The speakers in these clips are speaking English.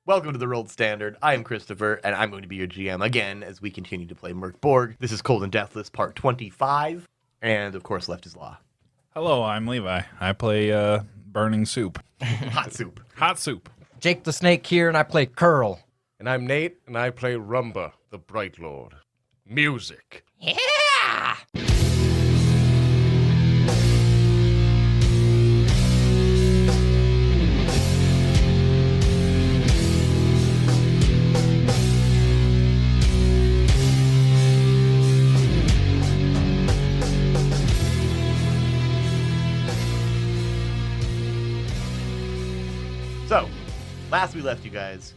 Welcome to the Rolled Standard. I am Christopher, and I'm going to be your GM again as we continue to play Mörk Borg. This is Cold and Deathless, part 25, and of course, Left is Law. Hello, I'm Levi. I play Burning Soup. Hot soup. Hot Soup. Jake the Snake here, and I play Kurl. And I'm Nate, and I play Rumba, the Bright Lord. Music. Yeah! So, last we left you guys,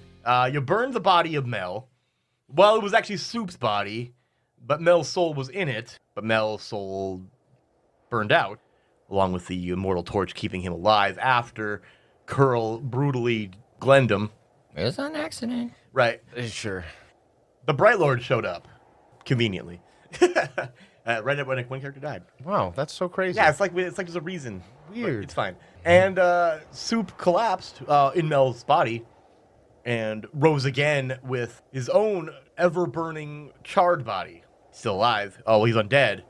you burned the body of Mel. Well, it was actually Soup's body, but Mel's soul was in it, but Mel's soul burned out, along with the immortal torch keeping him alive after Kurl brutally glenned him. It was an accident. Right. Sure. The Bright Lord showed up, conveniently. Right when one character died. Wow, that's so crazy. Yeah, it's like there's a reason. Weird. It's fine. And Soup collapsed in Mel's body and rose again with his own ever-burning, charred body. Still alive. Oh, he's undead.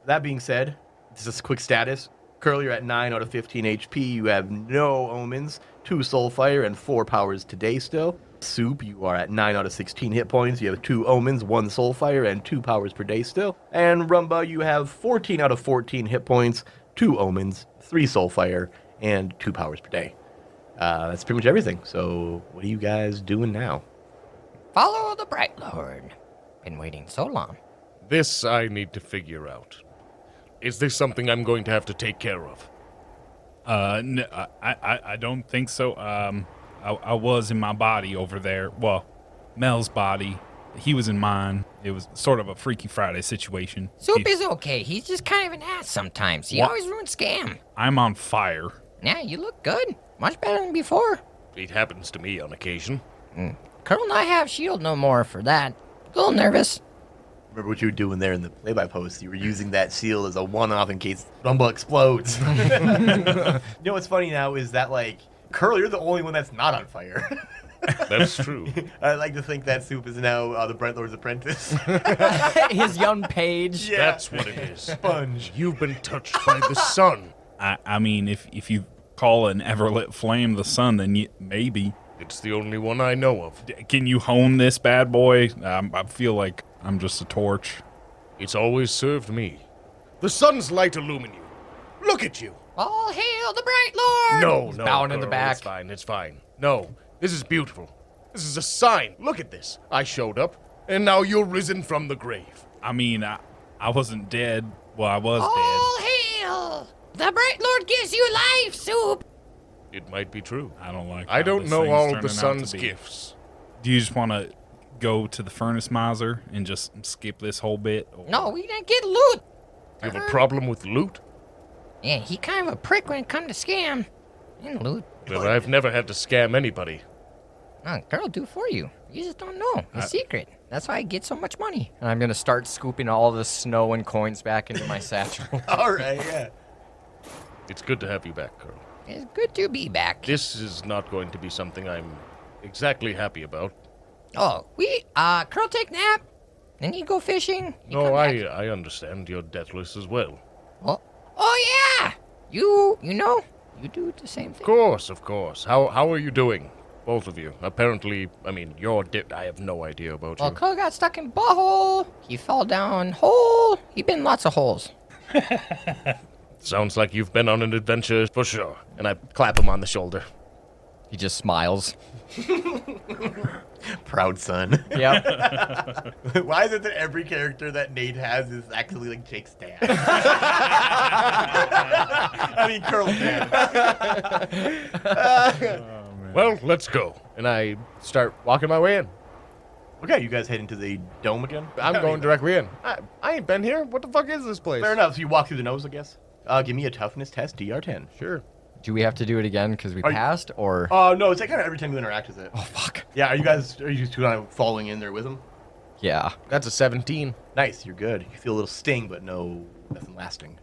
That being said, this is a quick status. Kurl, you're at 9 out of 15 HP. You have no omens, 2 soulfire, and 4 powers today still. Soup, you are at 9 out of 16 hit points. You have 2 omens, 1 soulfire, and 2 powers per day still. And Rumba, you have 14 out of 14 hit points, 2 omens, 3 soulfire, and 2 powers per day. That's pretty much everything. So what are you guys doing now? Follow the Bright Lord. Been waiting so long. This I need to figure out. Is this something I'm going to have to take care of? No, I don't think so. I was in my body over there. Well, Mel's body. He was in mine. It was sort of a Freaky Friday situation. Soup is okay. He's just kind of an ass sometimes. He What? always ruins scam. I'm on fire. Yeah, you look good. Much better than before. It happens to me on occasion. Kurl and I have shield no more for that. A little nervous. Remember what you were doing there in the play-by post? You were using that shield as a one-off in case Rumba explodes. You know what's funny now is that, like, Kurl, you're the only one that's not on fire. That's true. I like to think that Soup is now the Bright Lord's apprentice. His young page. Yeah. That's what it is. Sponge. You've been touched by the sun. I mean, if you call an everlit flame the sun, then maybe. It's the only one I know of. Can you hone this bad boy? I feel like I'm just a torch. It's always served me. The sun's light illumine you. Look at you. All hail the Bright Lord! No, bowing in the Kurl, back. It's fine. No, this is beautiful. This is a sign. Look at this. I showed up, and now you're risen from the grave. I mean, I wasn't dead. Well, I was All hail! The Bright Lord gives you life, Soup! It might be true. dead. I don't like. I how don't this know thing's all of turning the out to sun's be. gifts. Do you just want to go to the Furnace Mizer and just skip this whole bit? Or- No, we didn't get loot. You have a problem with loot? Yeah, he kind of a prick when it come to scam. And loot. Well, I've never had to scam anybody. Kurl do for you. You just don't know. It's secret. That's why I get so much money. And I'm going to start scooping all the snow and coins back into my satchel. All right, yeah. It's good to have you back, Kurl. It's good to be back. This is not going to be something I'm exactly happy about. Oh, Kurl take nap. Then you go fishing. You come No, back. I understand you're deathless as well. Oh yeah. You know, you do the same thing. Of course. How are you doing? Both of you. Apparently, I mean, I have no idea about Well, you. Kurl got stuck in butthole. He fell down hole. He been lots of holes. Sounds like you've been on an adventure for sure. And I clap him on the shoulder. He just smiles. Proud son. Yep. Why is it that every character that Nate has is actually like Jake's dad? I mean, Kurl's dad. Well, let's go. And I start walking my way in. Okay, you guys head into the dome again? I'm going directly in. I ain't been here. What the fuck is this place? Fair enough. So you walk through the nose, I guess. Give me a toughness test, DR10. Sure. Do we have to do it again because we Are you- passed, or? No, it's like kind of every time you interact with it. Oh, fuck. Yeah, are you just kind of following in there with him? Yeah. That's a 17. Nice, you're good. You feel a little sting, but nothing lasting.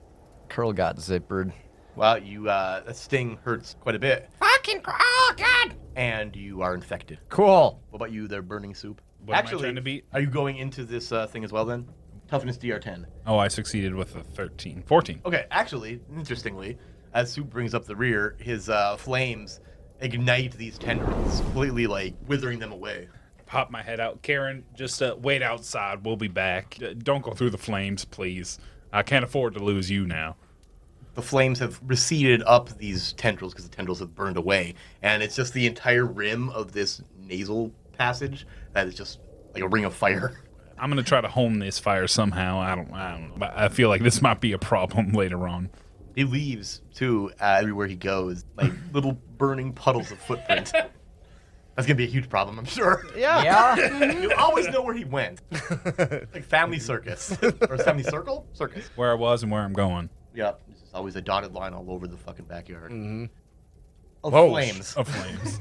Kurl got zippered. Well, you that sting hurts quite a bit, Fucking. Oh, God. and you are infected. Cool. What about you there, burning soup? What am I trying to beat? Are you going into this thing as well then? Toughness DR10. Oh, I succeeded with a 13. 14. Okay, actually, interestingly, as Soup brings up the rear, his flames ignite these tendrils, completely like withering them away. Pop my head out. Karen, just wait outside. We'll be back. Don't go through the flames, please. I can't afford to lose you now. The flames have receded up these tendrils because the tendrils have burned away, and it's just the entire rim of this nasal passage that is just like a ring of fire. I'm gonna try to home this fire somehow. I don't know. But I feel like this might be a problem later on. He leaves too everywhere he goes, like little burning puddles of footprint. That's gonna be a huge problem, I'm sure. Yeah. You always know where he went. Like family circus or family circle circus. Where I was and where I'm going. Yep, there's just always a dotted line all over the fucking backyard. Mm-hmm. Of Whoa. flames. Of flames.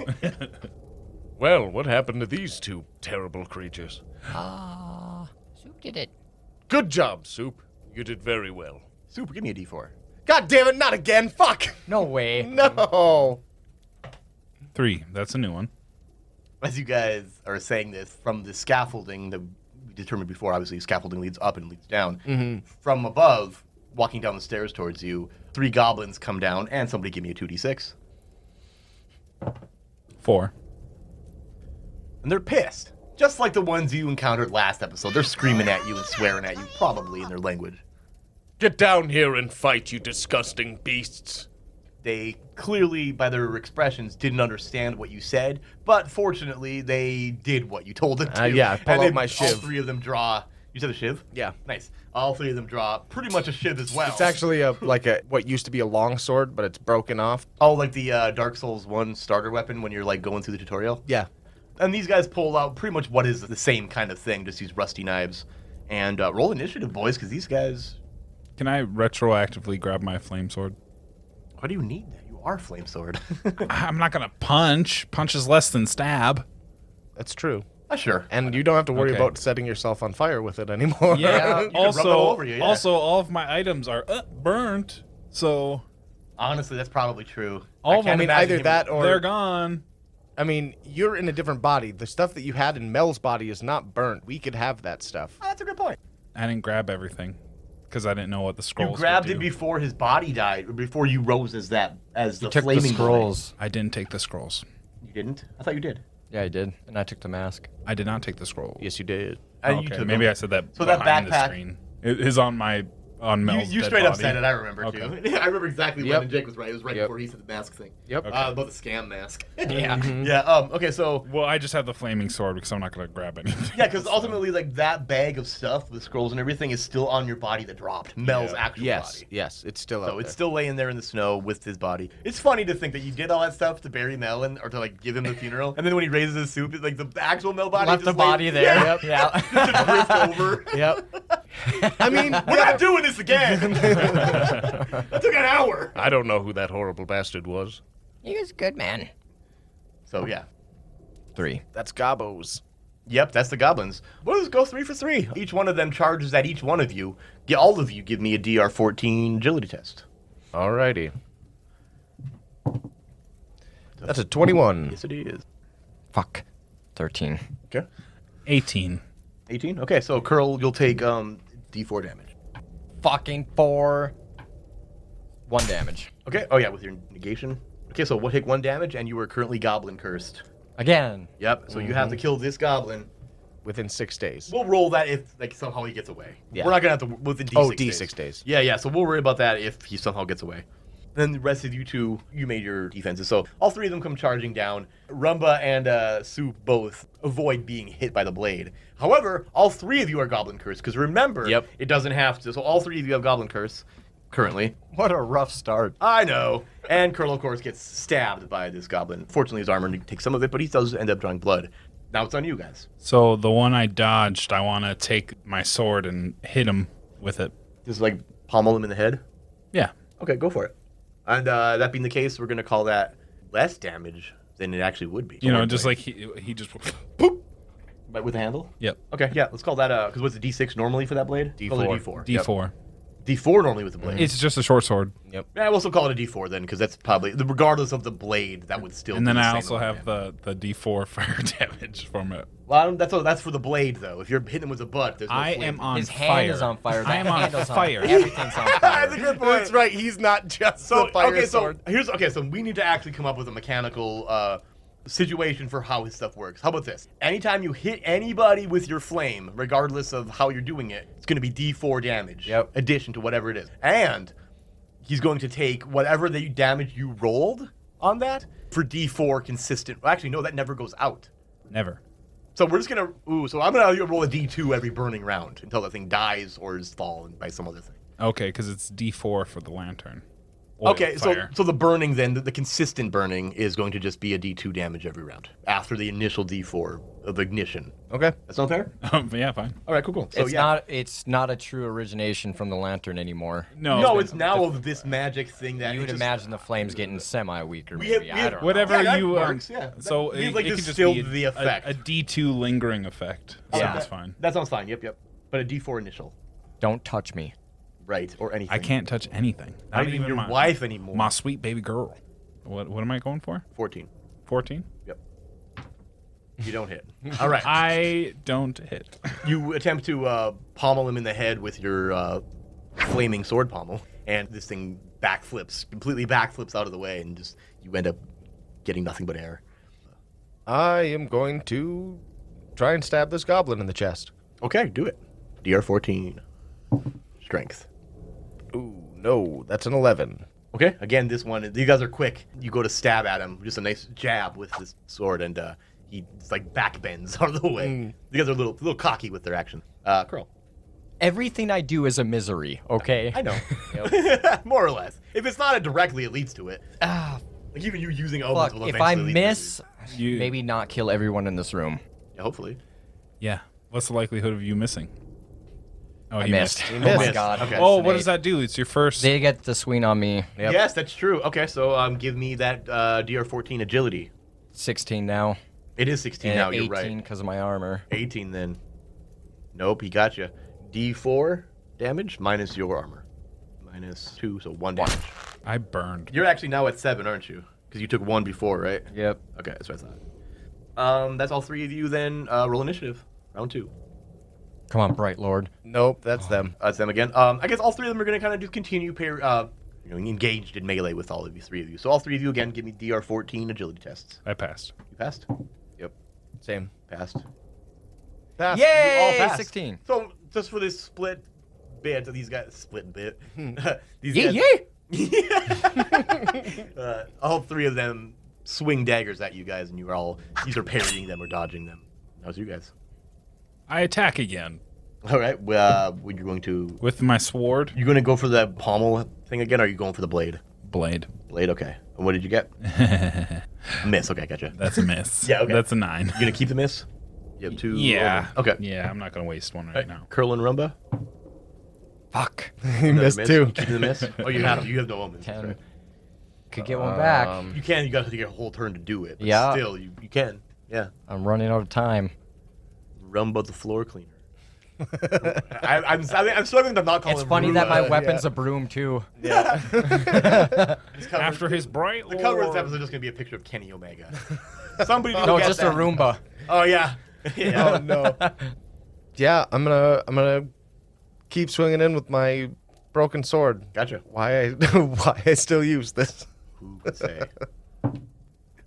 Well, what happened to these two terrible creatures? Soup did it. Good job, Soup. You did very well. Super, give me a D4. God damn it, not again! Fuck! No way. No! 3. That's a new one. As you guys are saying this, from the scaffolding that we determined before, obviously scaffolding leads up and leads down. From above, walking down the stairs towards you, 3 goblins come down, and somebody give me a 2d6. 4. And they're pissed. Just like the ones you encountered last episode. They're screaming at you and swearing at you, probably in their language. Get down here and fight, you disgusting beasts. They clearly, by their expressions, didn't understand what you said, but fortunately, they did what you told them to. Yeah, pull And out then my All shiv. 3 of them draw. You said a shiv? Yeah. Nice. All 3 of them draw pretty much a shiv as well. It's actually what used to be a long sword, but it's broken off. Oh, like the Dark Souls 1 starter weapon when you're like going through the tutorial? Yeah. And these guys pull out pretty much what is the same kind of thing, just use rusty knives. And roll initiative, boys, because these guys... Can I retroactively grab my flame sword? Why do you need that? You are Flame Sword. I'm not gonna punch. Punch is less than stab. That's true. Sure. And you don't have to worry Okay. about setting yourself on fire with it anymore. Yeah. can rub it all over you, yeah. Also, all of my items are burnt. So Honestly, that's probably true. All of can't them- imagine either him- that or they're gone. I mean, you're in a different body. The stuff that you had in Mel's body is not burnt. We could have that stuff. Oh, that's a good point. I didn't grab everything because I didn't know what the scrolls You grabbed would it do. before his body died, or before you rose as the Took flaming the blade. scrolls. I didn't take the scrolls. You didn't? I thought you did. Yeah, I did. And I took the mask. I did not take the scroll. Yes, you did. And you Okay, took maybe them. I said that So that behind the backpack- screen. It is on Mel's You dead straight up body. said it. I remember Okay. too. I remember exactly Yep. when Jake was right. It was right Yep. before he said the mask thing. Yep. Okay. About the scam mask. Yeah. Yeah. Okay. So Well, I just have the flaming sword because I'm not going to grab anything. yeah, because ultimately, like that bag of stuff with scrolls and everything is still on your body that dropped. Mel's actual Yes. body. Yes. It's still out So it's there. still laying there in the snow with his body. It's funny to think that you did all that stuff to bury Mel or to like give him the funeral, and then when he raises his soup, it's like the actual Mel body Left the just lays- body there. Yeah, Yeah. just drift over. Yep. I mean, We're not doing this again. That took an hour. I don't know who that horrible bastard was. He was a good man. So yeah. 3. That's Gobos. Yep, that's the goblins. We'll just go 3 for 3. Each one of them charges at each one of you. All of you give me a DR14 agility test. Alrighty. That's a 21. Yes, it is. Fuck. 13. Okay. 18. 18? Okay, so Kurl, you'll take D4 damage. Fucking 4. 1 damage. Okay. Oh, yeah, with your negation. Okay, so we'll take 1 damage, and you are currently goblin cursed. Again. Yep, so you have to kill this goblin. Within 6 days. We'll roll that if, like, somehow he gets away. Yeah. We're not going to have to, within D6 Oh, days. D6 days. Yeah, so we'll worry about that if he somehow gets away. Then the rest of you two, you made your defenses. So all 3 of them come charging down. Rumba and Soup both avoid being hit by the blade. However, all 3 of you are goblin cursed, because remember, Yep. it doesn't have to. So all 3 of you have goblin curse currently. What a rough start. I know. And Kurl, of course, gets stabbed by this goblin. Fortunately, his armor takes some of it, but he does end up drawing blood. Now it's on you guys. So the one I dodged, I want to take my sword and hit him with it. Just like pommel him in the head. Yeah. Okay, go for it. And that being the case, we're going to call that less damage than it actually would be. You know, just like he just boop. But with the handle? Yep. Okay, yeah, let's call that, because what's the D6 normally for that blade? Call it a D4. D4. D4. D4 normally with the blade. It's just a short sword. Yeah, we'll also call it a D4 then, because that's probably regardless of the blade, that would still. And be then the I same also amount have of the D4 fire damage from it. Well, that's for the blade though. If you're hitting him with a butt, there's no I flame. am on His fire. hand is on fire. I am on handle's fire. Everything's on fire. That's a good point. That's right. He's not just the fire sword. So we need to actually come up with a mechanical situation for how his stuff works. How about this? Anytime you hit anybody with your flame, regardless of how you're doing it, it's going to be D4 damage. Yep. Addition to whatever it is. And he's going to take whatever the damage you rolled on that for D4 consistent. Well, actually, no, that never goes out. Never. So we're just going to... so I'm going to roll a D2 every burning round until that thing dies or is fallen by some other thing. Okay, because it's D4 for the lantern. Oil, Okay, fire. so the burning then, the consistent burning is going to just be a D2 damage every round after the initial D4 of ignition. Okay. That's not fair? Yeah, fine. All right, cool. So It's not a true origination from the lantern anymore. No, it's now of this magic thing that You would imagine the flame's getting semi-weak or We have- maybe. we I have- don't know. Whatever Yeah, that you works, yeah. So We've, it, like, it could just distilled be the effect. a D2 lingering effect. Yeah. Sounds fine. That sounds fine. Yep. But a D4 initial, Don't touch me. right? Or anything. I can't touch anything. Not even your my wife anymore. My sweet baby girl. What am I going for? 14. 14? Yep. You don't hit. All right. I don't hit. You attempt to pommel him in the head with your flaming sword pommel, and this thing completely backflips out of the way, and just you end up getting nothing but air. I am going to try and stab this goblin in the chest. Okay, do it. DR 14. Strength. Ooh, no, that's an 11. Okay, again, this one, you guys are quick. You go to stab at him, just a nice jab with this sword, and he like back bends out of the way. You guys are a little cocky with their action. Kurl. Everything I do is a misery, okay? I know. More or less. If it's not directly, it leads to it. Like even you using omens Fuck, will if I eventually lead to miss, You- maybe not kill everyone in this room. it. Yeah, hopefully. Yeah. What's the likelihood of you missing? Oh, I you missed. missed. Oh missed. my god. Okay. Oh, That's what an does that do? It's your first. They get the swing on me. Yep. Yes, that's true. Okay, so give me that DR 14 agility. 16 now. It is 16 And now, 18 you're right. because of my armor. 18 then. Nope, he got you. D4 damage minus your armor. Minus 2, so 1 damage. I burned. You're actually now at 7, aren't you? Because you took 1 before, right? Yep. Okay, that's what I thought. That's all 3 of you then. Roll initiative. Round 2. Come on, Bright Lord. Nope, that's them. That's them again. I guess all 3 of them are going to kind of just continue engaged in melee with all of you, 3 of you. So all 3 of you, again, give me DR 14 agility tests. I passed. You passed? Yep. Same. Passed. Pass. You all Yay! passed. 16. So just for this split bit, these guys split bit. These Yay, guys, yay! all 3 of them swing daggers at you guys, and you are all either parrying them or dodging them. How's you guys? I attack again All right. When you're going to, with my sword you're going to go for the pommel thing again, or are you going for the blade? blade. Blade. Okay. And what did you get? Miss. Okay, gotcha. That's a miss. Yeah, okay. That's a 9. You gonna keep the miss? You have 2. Yeah. Okay. Yeah, I'm not gonna waste one right now. Kurl and Rumba. Fuck. He Another missed miss? too. You keeping the miss? Oh, you have no omens. That's 10. right. Could get one back. You can. You got to take a whole turn to do it. But Yeah. Still, you can. Yeah. I'm running out of time. Rumba the floor cleaner. I'm struggling to not call It's him funny that my Rumba. weapon's a broom, too. This cover- After his bright the cover of this lord. episode is just gonna be a picture of Kenny Omega. Somebody No, get just that. a Roomba. Oh yeah. Yeah. Oh no. Yeah, I'm gonna keep swinging in with my broken sword. Gotcha. Why I still use this? Who would say?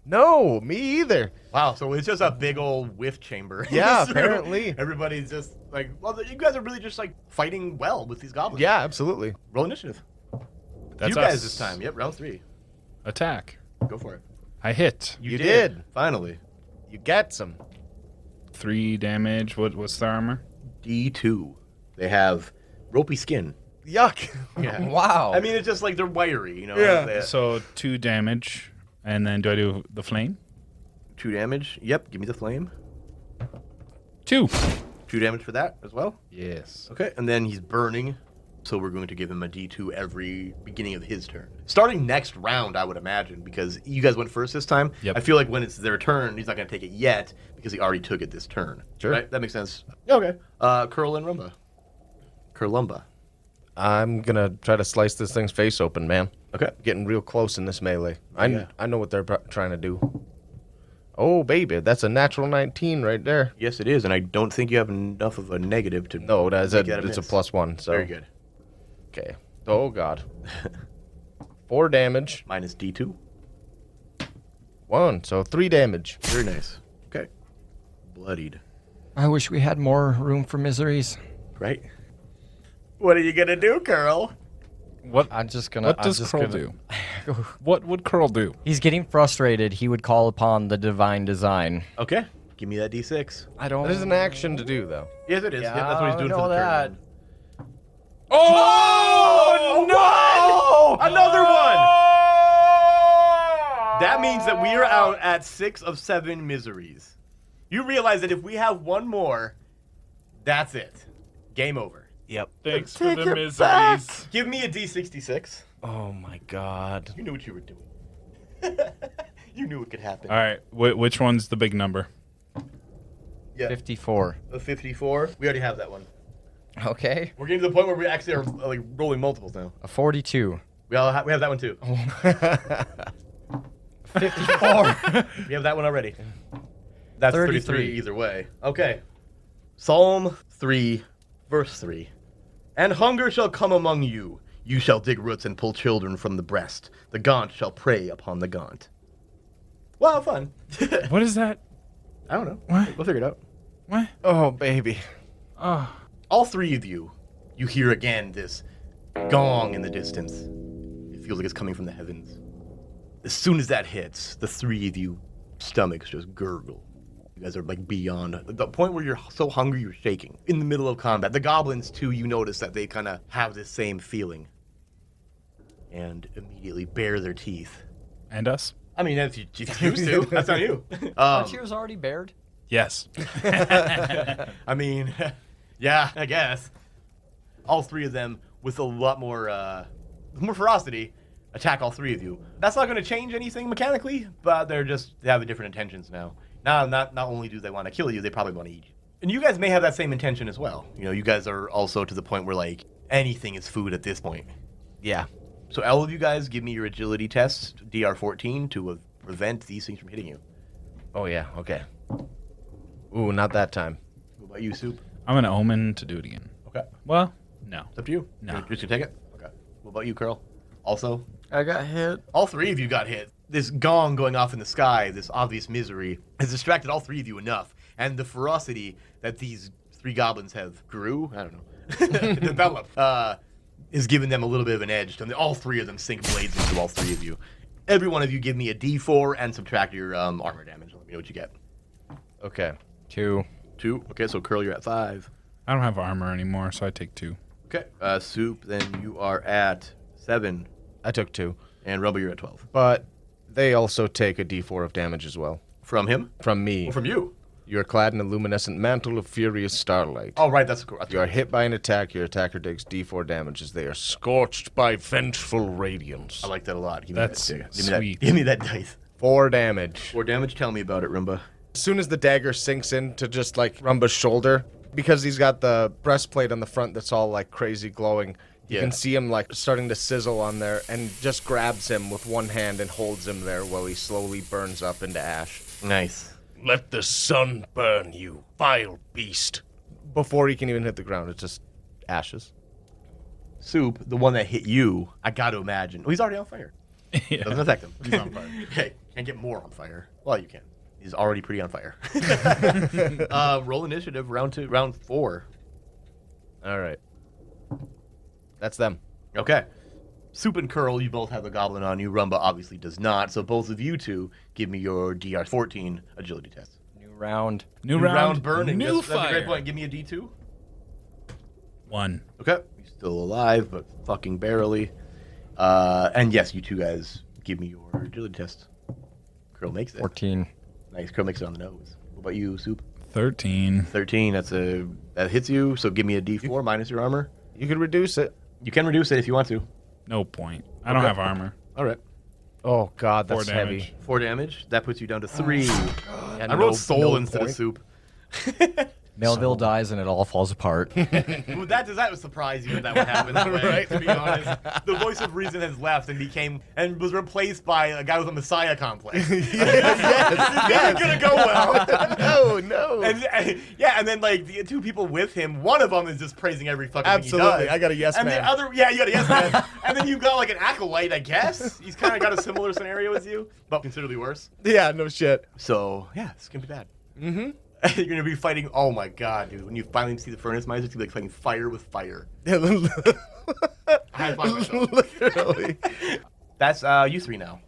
No, me either. Wow. So it's just a big old whiff chamber. in Yeah, this room. apparently. Everybody's just like, well, you guys are really just like fighting well with these goblins. Yeah, absolutely. Roll initiative. That's you guys us. this time. Yep. Round 3. Attack. Go for it. I hit. You did. Finally. You get some. 3 damage. What's the armor? D2. They have ropey skin. Yuck. Yeah. Wow. I mean, it's just like they're wiry, you know. Yeah. They- So 2 damage, and then do I do the flame? 2 damage. Yep. Give me the flame. 2. 2 damage for that as well. Yes. Okay. And then he's burning. So we're going to give him a D2 every beginning of his turn. Starting next round, I would imagine, because you guys went first this time. Yep. I feel like when it's their turn, he's not going to take it yet because he already took it this turn. Sure. Right? That makes sense. Okay. Kurl and Rumba. Kurlumba. I'm gonna try to slice this thing's face open, man. Okay. Getting real close in this melee. Yeah. I know what they're trying to do. Oh, baby, that's a natural 19 right there. Yes, it is, and I don't think you have enough of a negative to. No, it's a miss. +1. So Very good. Okay. Oh God. 4 damage. Minus D2. 1, so 3 damage. Very nice. Okay. Bloodied. I wish we had more room for miseries. Right. What are you gonna do, Kurl? What? I'm just gonna. What I'm does just Kurl gonna- do? What would Kurl do? He's getting frustrated. He would call upon the divine design. Okay. Give me that D6. I don't. There's an action to do, though. Yes, it is. Yeah, Yeah, that's what he's I doing know for the that. turn. Oh no! Another one. That means that we are out at 6 of 7 miseries. You realize that if we have one more, that's it. Game over. Yep. Thanks for the miseries. Give me a D66. Oh my God. You knew what you were doing. You knew it could happen. All right, which one's the big number? Yeah. 54. A 54. We already have that one. Okay. We're getting to the point where we actually are like rolling multiples now. A 42. We have that one too. 54. We have that one already. That's 33 33 either way. Okay. Psalm 3, verse 3. And hunger shall come among you. You shall dig roots and pull children from the breast. The gaunt shall prey upon the gaunt. Well, fun. What is that? I don't know. What? We'll figure it out. What? Oh, baby. Oh. All three of you hear again this gong in the distance. It feels like it's coming from the heavens. As soon as that hits, the three of you stomachs just gurgle. You guys are like beyond the point where you're so hungry you're shaking. In the middle of combat. The goblins too, you notice that they kind of have this same feeling. And immediately bare their teeth. And us? I mean, if you choose to, that's on you. Aren't yours already bared? Yes. I mean, yeah, I guess. All three of them, with a lot more ferocity, attack all three of you. That's not going to change anything mechanically, but they have different intentions now. Now, not only do they want to kill you, they probably want to eat you. And you guys may have that same intention as well. You know, you guys are also to the point where, like, anything is food at this point. Yeah. So all of you guys, give me your agility tests, DR14, to prevent these things from hitting you. Oh, yeah. Okay. Ooh, not that time. What about you, Soup? I'm an omen to do it again. Okay. Well, no. It's up to you. No. You're just gonna take it? Okay. What about you, Kurl? Also? I got hit. All three of you got hit. This gong going off in the sky, this obvious misery, has distracted all three of you enough. And the ferocity that these three goblins have developed, is giving them a little bit of an edge. And all three of them sink blades into all three of you. Every one of you give me a D4 and subtract your armor damage. Let me know what you get. Okay. 2. 2. Okay, so Kurl, you're at 5. I don't have armor anymore, so I take 2. Okay. Soup, then you are at 7. I took 2. And Rumba, you're at 12. But they also take a d4 of damage as well. From him? From me. Or from you? You are clad in a luminescent mantle of furious starlight. Oh, right, that's cool. If you are hit by an attack, your attacker takes d4 damage as they are scorched by vengeful radiance. I like that a lot. Give That's me that. sweet. Give me that dice. 4 damage. 4 damage. Tell me about it, Rumba. As soon as the dagger sinks into just like Rumba's shoulder, because he's got the breastplate on the front that's all like crazy glowing, you Yeah. can see him like starting to sizzle on there and just grabs him with one hand and holds him there while he slowly burns up into ash. Nice. Let the sun burn you, vile beast. Before he can even hit the ground, it's just ashes. Soup, the one that hit you, I got to imagine. Oh, he's already on fire. Yeah. Doesn't affect him. He's on fire. Hey, can't get more on fire. Well, you can. He's already pretty on fire. Roll initiative, round 4. All right. That's them. Okay. Soup and Kurl, you both have a goblin on you. Rumba obviously does not. So both of you two, give me your DR14 agility test. New round. New round burning. New That's fire. a great point. Give me a D2. 1. Okay. He's still alive, but fucking barely. And yes, you two guys, give me your agility test. Kurl makes it. 14. Nice. Kurl makes it on the nose. What about you, Soup? 13. 13. That hits you. So give me a D4 minus your armor. You could reduce it. You can reduce it if you want to. No point. I don't Okay. have armor. All right. Oh, God, that's 4 damage. heavy. 4 damage. That puts you down to 3. Yeah, I wrote soul instead of point. Soup. Melville dies and it all falls apart. Well, that would surprise you if that would happen, right? To be honest, the voice of reason has left and was replaced by a guy with a messiah complex. Yes. It's gonna go well. No. And then like the two people with him, one of them is just praising every fucking Absolutely. thing he does. I got a yes and man. the other, you got a yes man. And then you've got like an acolyte, I guess. He's kind of got a similar scenario as you, but considerably worse. Yeah, no shit. So yeah, it's gonna be bad. Mm-hmm. You're gonna be fighting. Oh my god, dude! When you finally see the Furnace Mizer, it's gonna be like fighting fire with fire. High five myself. Literally. That's you three now.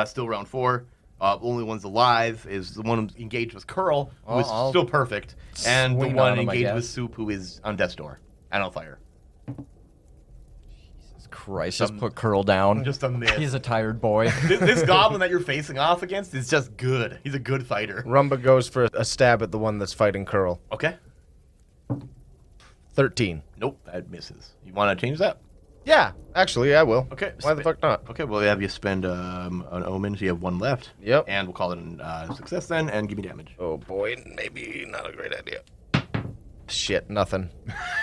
Still round 4. Only one's alive is the one engaged with Kurl, who is I'll still perfect, and the swing one on him, I engaged guess. with Soup, who is on death's door and on fire. Jesus Christ, just put Kurl down. Just a myth. He's a tired boy. This goblin that you're facing off against is just good. He's a good fighter. Rumba goes for a stab at the one that's fighting Kurl. Okay. 13. Nope, that misses. You want to change that? Yeah, actually, I will. Okay. Why the fuck not? Okay, well, have you spend an omen, so you have 1 left. Yep. And we'll call it a success then, and give me damage. Oh boy, maybe not a great idea. Shit, nothing.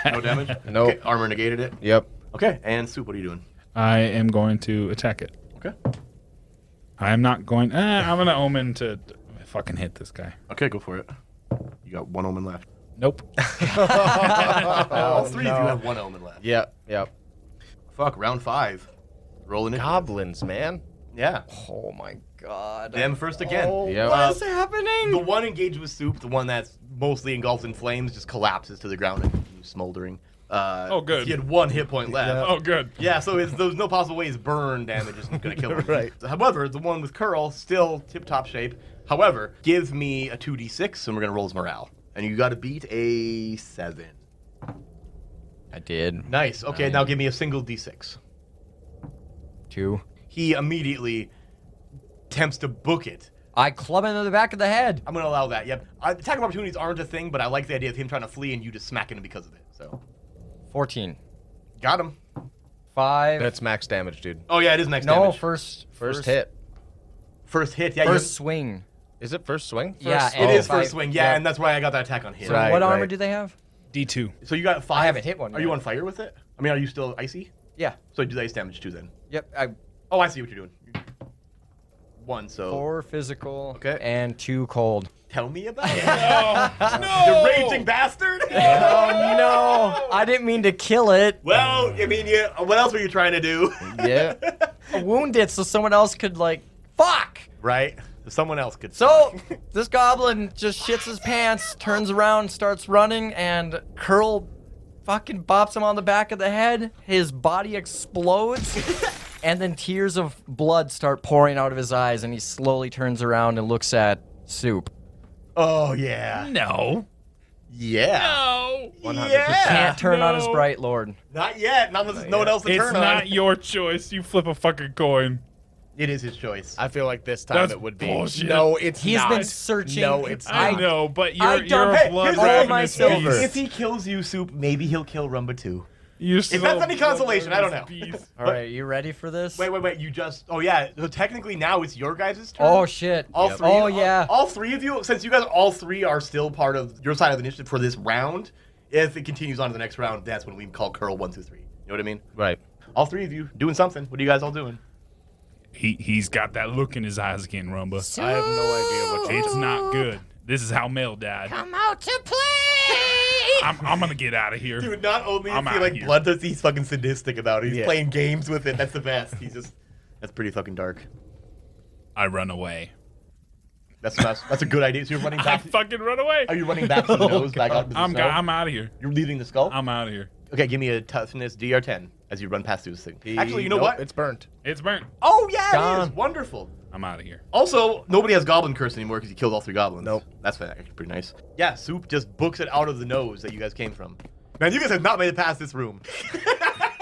No damage? Nope. Okay, armor negated it. Yep. Okay, and Soup, what are you doing? I am going to attack it. Okay. I'm not going. I'm gonna omen to fucking hit this guy. Okay, go for it. You got 1 omen left. Nope. All 3 of you have 1 omen left. Yep. Fuck, round 5. Roll initiative. Goblins, man. Yeah. Oh my god. Them first again. Yep. What is happening? The one engaged with Soup, the one that's mostly engulfed in flames, just collapses to the ground and continues smoldering. Oh, good. He had 1 hit point left. Oh, good. Yeah, so there's no possible way his burn damage is going to kill him. Right. However, the one with Kurl, still tip-top shape. However, give me a 2d6, and we're going to roll his morale. And you got to beat a 7. I did. Nice. Okay, now give me a single d6. 2. He immediately attempts to book it. I club him in the back of the head. I'm going to allow that, yep. Attack of opportunities aren't a thing, but I like the idea of him trying to flee and you just smacking him because of it. So, 14. got him. 5. That's max damage, dude. Oh, yeah, it is max no, damage. first hit. First hit, yeah. First swing. Is it first swing? Yeah, It is if I- first swing, yeah, and that's why I got that attack on him. So Right, what armor right. do they have? D2. So you got 5. I haven't hit one Are you yet. on fire with it? I mean, are you still icy? Yeah. So do ice damage too then. Yep. Oh, I see what you're doing. 1, so 4 physical. Okay. And 2 cold. tell me about it. No! You raging bastard! Oh no! I didn't mean to kill it. Well, I mean, what else were you trying to do? Yeah. I wound it so someone else could fuck. Right? Someone else could. So this goblin just shits his pants, turns around, starts running, and Kurl fucking bops him on the back of the head. His body explodes, and then tears of blood start pouring out of his eyes, and he slowly turns around and looks at Soup. Oh yeah. No. Yeah. No. 100%. Yeah. Can't turn on his no. bright lord. Not yet. Not unless there's no one else to It's turn not on. your choice. You flip a fucking coin. It is his choice. I feel like this time That's it would be. bullshit. No, it's He's not. been searching. No, it's I not. know, but I you're don't- a Hey, blood here's all my ravenous silver. beast. If he kills you, Soup, maybe he'll kill Rumba too. You're If that's any consolation, I don't know. beast. All right, you ready for this? Wait. You just. Oh yeah. So technically now it's your guys' turn. Oh shit. All Yep. three. Oh, yeah. All 3 of you, since you guys all 3 are still part of your side of the initiative for this round. If it continues on to the next round, that's when we call Kurl 1, 2, 3. You know what I mean? Right. All 3 of you doing something. What are you guys all doing? He's got that look in his eyes again, Rumba. I have no idea what It's not good. This is how Mel died. Come out to play! I'm gonna get out of here. Dude, not only is I'm he outta like here. bloodthirsty, he's fucking sadistic about it. He's Yeah. playing games with it. That's the best. That's pretty fucking dark. I run away. That's a good idea. So you're running I back. fucking run away. Are you running back to the nose, back up to the snow? I'm out of here. You're leaving the skull? I'm out of here. Okay, give me a toughness DR10 as you run past through this thing. Actually, you know Nope, what? It's burnt. It's burnt. Oh, yeah, it Gone. is. Wonderful. I'm out of here. Also, nobody has Goblin Curse anymore because you killed all 3 goblins. Nope. That's actually pretty nice. Yeah, Soup just books it out of the nose that you guys came from. Man, you guys have not made it past this room.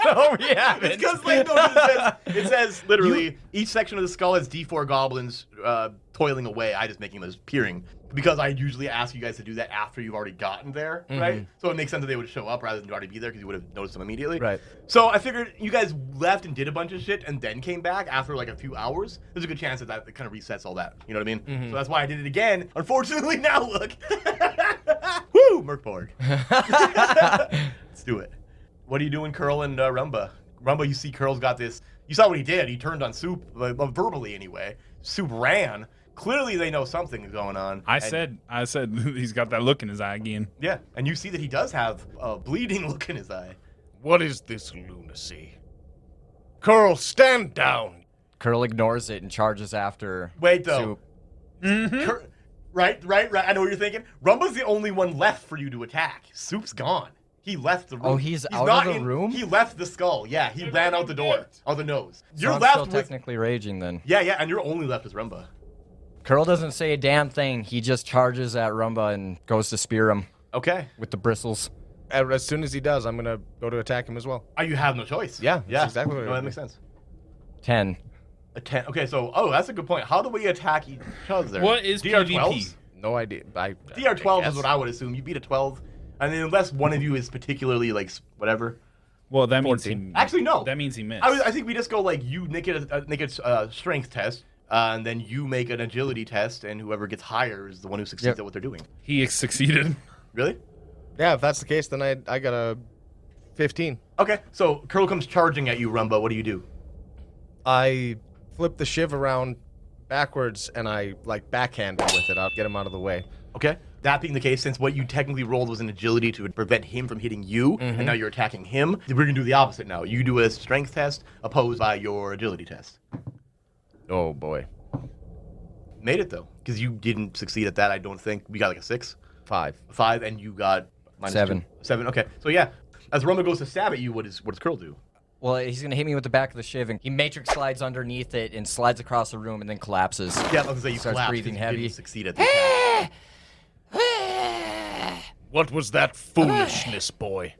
Oh yeah. Because like, no, it says literally each section of the skull has D4 goblins toiling away. I just making those appearing because I usually ask you guys to do that after you've already gotten there, right? So it makes sense that they would show up rather than already be there because you would have noticed them immediately. Right. So I figured you guys left and did a bunch of shit and then came back after like a few hours. There's a good chance that kind of resets all that. You know what I mean? So that's why I did it again. Unfortunately, now look. Woo! Mörk Borg. Let's do it. What are you doing, Kurl and Rumba? Rumba, you see Kurl's got this. You saw what he did. He turned on Soup, verbally anyway. Soup ran. Clearly, they know something is going on. I said he's got that look in his eye again. Yeah, and you see that he does have a bleeding look in his eye. What is this lunacy? Kurl, stand down. Kurl ignores it and charges after Wait, though. Soup. Right. I know what you're thinking. Rumba's the only one left for you to attack. Soup's gone. He left the room. Oh, he's out not of the room? He left the skull. Yeah, he ran out the door. Out the nose. So You're I'm left still with... technically raging then. Yeah, and you're only left with Rumba. Kurl doesn't say a damn thing. He just charges at Rumba and goes to spear him Okay. with the bristles. As soon as he does, I'm gonna go to attack him as well. You have no choice. Yeah, Yeah. that's exactly what I No, that would makes do. sense. 10. A 10. Okay, so, that's a good point. How do we attack each other? What is DR12s? No idea. DR12 is what I would assume. You beat a 12. And then unless one of you is particularly, like, whatever. Well, that means 14. Actually, no. That means he missed. I think we just go, like, you make it a strength test. And then you make an agility test, and whoever gets higher is the one who succeeds at what they're doing. He succeeded. Really? Yeah, if that's the case, then I got a 15. Okay, so Kurl comes charging at you, Rumba. What do you do? I flip the shiv around backwards, and I, like, backhand him with it. I'll get him out of the way. Okay. That being the case, since what you technically rolled was an agility to prevent him from hitting you, and now you're attacking him, we're going to do the opposite now. You do a strength test opposed by your agility test. Oh, boy. Made it, though, because you didn't succeed at that, I don't think. We got like a 6. 5. 5, and you got minus 7. 2. 7, okay. So, yeah, as Rumba goes to stab at you, what does Kurl do? Well, he's going to hit me with the back of the shiv, and he matrix slides underneath it and slides across the room and then collapses. Yeah, I was going to say you Starts collapsed breathing 'cause you heavy. didn't succeed at the attack. What was that foolishness, boy?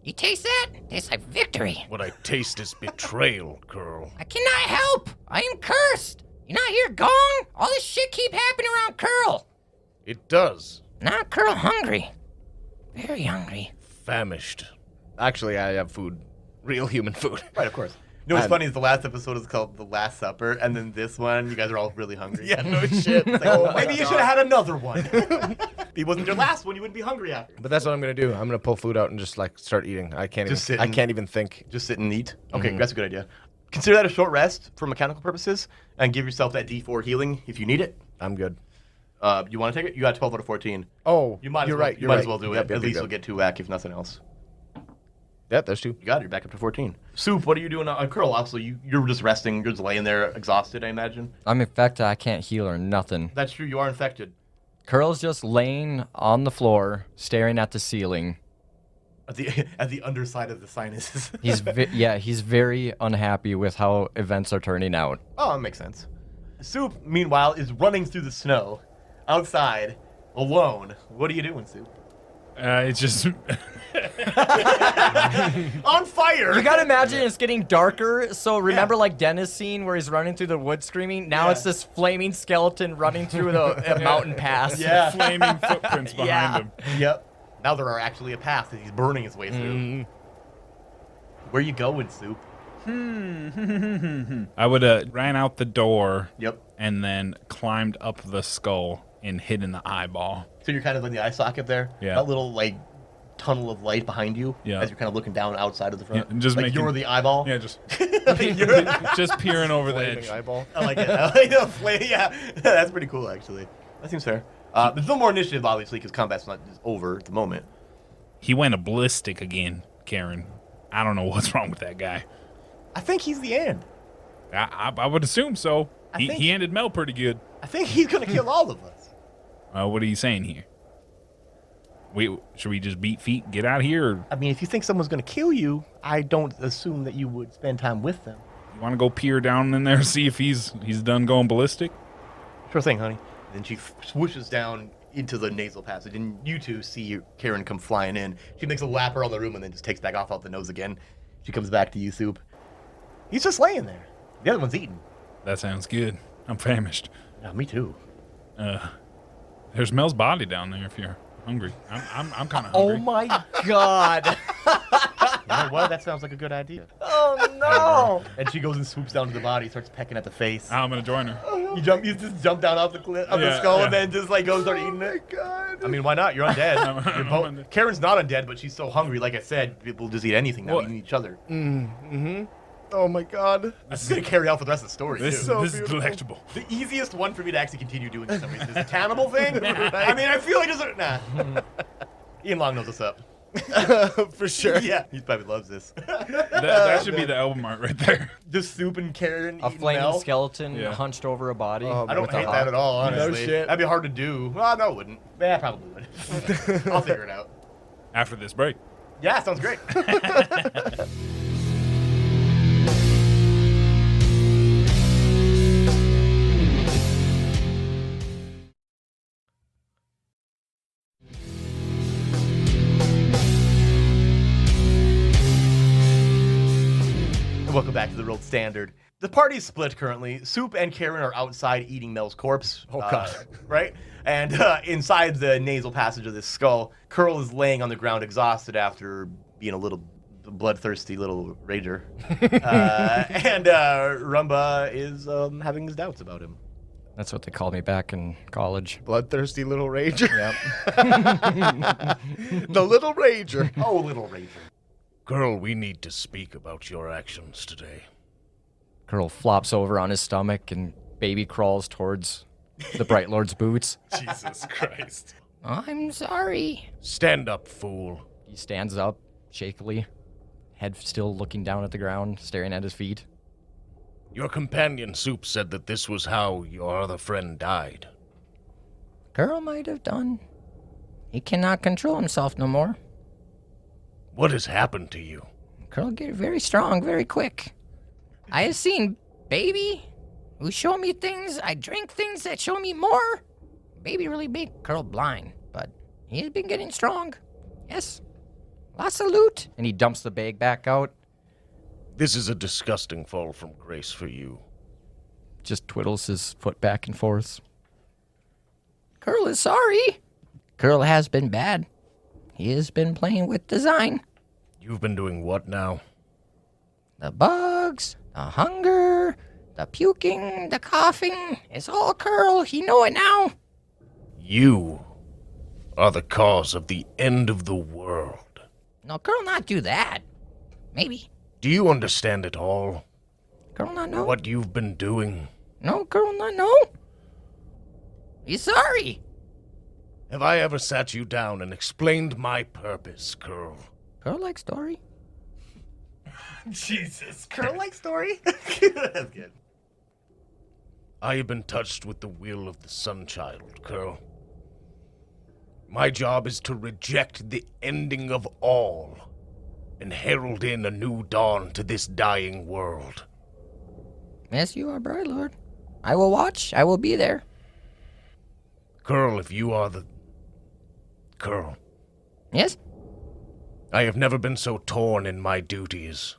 You taste that? Tastes like victory. What I taste is betrayal, Kurl. I cannot help. I am cursed. You not hear gong? All this shit keep happening around Kurl. It does. Now Kurl hungry. Very hungry. Famished. Actually, I have food. Real human food. Right, of course. You know what's funny is the last episode is called The Last Supper, and then this one, you guys are all really hungry. Yeah, no shit. It's like, oh, maybe you should have had another one. If it wasn't your last one, you wouldn't be hungry after. But that's what I'm gonna do. I'm gonna pull food out and just like start eating. I can't Just even. sit I and- can't even think. Just sit and eat. Okay, that's a good idea. Consider that a short rest for mechanical purposes, and give yourself that D4 healing if you need it. I'm good. You want to take it? You got 12 out of 14. Oh, You might as you're well, right. you You're might right. as well do Yep, it. yep, At least yep. you'll get 2 back if nothing else. Yeah, there's 2. You got it. You're back up to 14. Soup, what are you doing on Kurl? Obviously, you're just resting. You're just laying there exhausted, I imagine. I'm infected. I can't heal or nothing. That's true. You are infected. Kurl's just laying on the floor, staring at the ceiling. At the underside of the sinuses. He's he's very unhappy with how events are turning out. Oh, that makes sense. Soup, meanwhile, is running through the snow outside alone. What are you doing, Soup? It's just On fire! You gotta imagine it's getting darker. So remember, like Dennis' scene where he's running through the woods screaming. Now Yeah. it's this flaming skeleton running through a mountain pass. Yeah. flaming footprints behind Yeah. him. Yep. Now there are actually a path that he's burning his way through. Where you going, Soup? I would have ran out the door Yep. and then climbed up the skull and hid in the eyeball. So you're kind of in the eye socket there. Yeah. That little like tunnel of light behind you. Yeah. As you're kind of looking down outside of the front. Yeah, and just like making- you're the eyeball. Yeah, just You're- just peering over the Flaming edge. eyeball. I like it. I like the flame. Yeah, that's pretty cool actually. That seems fair. There's no more initiative obviously because combat's not just over at the moment. He went a ballistic again, Karen. I don't know what's wrong with that guy. I think he's the end. I would assume so. I think- He ended Mel pretty good. I think he's gonna kill all of us. What are you saying here? Should we just beat feet, get out of here? Or I mean, if you think someone's gonna kill you, I don't assume that you would spend time with them. you want to go peer down in there, see if he's done going ballistic? Sure thing, honey. Then she swooshes down into the nasal passage, and you two see Karen come flying in. She makes a lap around the room and then just takes back off out the nose again. She comes back to you, Soup. He's just laying there. The other one's eating. That sounds good. I'm famished. Yeah, me too. There's Mel's body down there if you're hungry. I'm kind of Oh hungry. my god. You know what? That sounds like a good idea. Oh no. And she goes and swoops down to the body, starts pecking at the face. I'm gonna join her. You just jump down off the cliff of the skull and then just like go start eating it. God. I mean, why not? You're undead. Karen's not undead, but she's so hungry. Like I said, people just eat anything now, eating each other. Oh my God. This is gonna carry out for the rest of the story. This too. is delectable. The easiest one for me to actually continue doing for some reason is the cannibal thing. I mean, I feel like it's Ian Long knows what's up. For sure. Yeah, he probably loves this. That should be the album art right there. Just Soup and Karen A eating flaming Mel. skeleton Yeah. hunched over a body. I don't with a hate hawk. that at all, honestly. No shit. That'd be hard to do. Well, no, it wouldn't. Yeah, I probably would. I'll figure it out. After this break. Yeah, sounds great. Welcome back to the World Standard. The party's split currently. Soup and Karen are outside eating Mel's corpse. Oh, God. Right? And inside the nasal passage of this skull, Kurl is laying on the ground exhausted after being a little bloodthirsty little rager. And Rumba is having his doubts about him. That's what they called me back in college. Bloodthirsty little rager. Yep. The little rager. Oh, little rager. Girl, we need to speak about your actions today. Kurl flops over on his stomach and baby crawls towards the Bright Lord's boots. Jesus Christ. I'm sorry. Stand up, fool. He stands up shakily, head still looking down at the ground, staring at his feet. Your companion, Soup, said that this was how your other friend died. Kurl might have done. He cannot control himself no more. What has happened to you? Kurl get very strong very quick. I have seen baby who show me things. I drink things that show me more. Baby really big, Kurl blind, but he has been getting strong. Yes. Lots of loot. And he dumps the bag back out, This is a disgusting fall from grace for you. just twiddles his foot back and forth. Kurl is sorry. Kurl has been bad. He has been playing with design. You've been doing what now? The bugs, the hunger, the puking, the coughing. It's all Kurl. He know it now. You are the cause of the end of the world. No, Kurl not do that. Maybe. Do you understand it all? Kurl not know. What you've been doing? No, Kurl not know. He's sorry. Have I ever sat you down and explained my purpose, Kurl? Kurl like story. Jesus Kurl like story? That's good. I have been touched with the will of the Sunchild, Kurl. My job is to reject the ending of all and herald in a new dawn to this dying world. Yes, you are, Bright Lord. I will watch. I will be there. Kurl, if you are the... Kurl, Yes? I have never been so torn in my duties.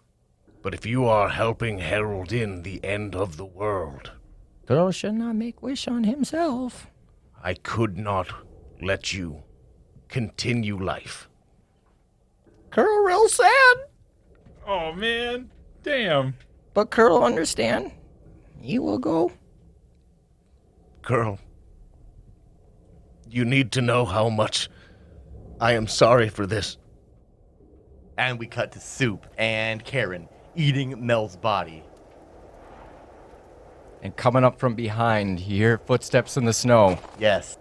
But if you are helping herald in the end of the world, Kurl should not make wish on himself. I could not let you continue life. Kurl real sad. Oh, man. Damn. But Kurl understand. He will go. Kurl, you need to know how much I am sorry for this. And we cut to Soup and Karen eating Mel's body. And coming up from behind, you hear footsteps in the snow. Yes.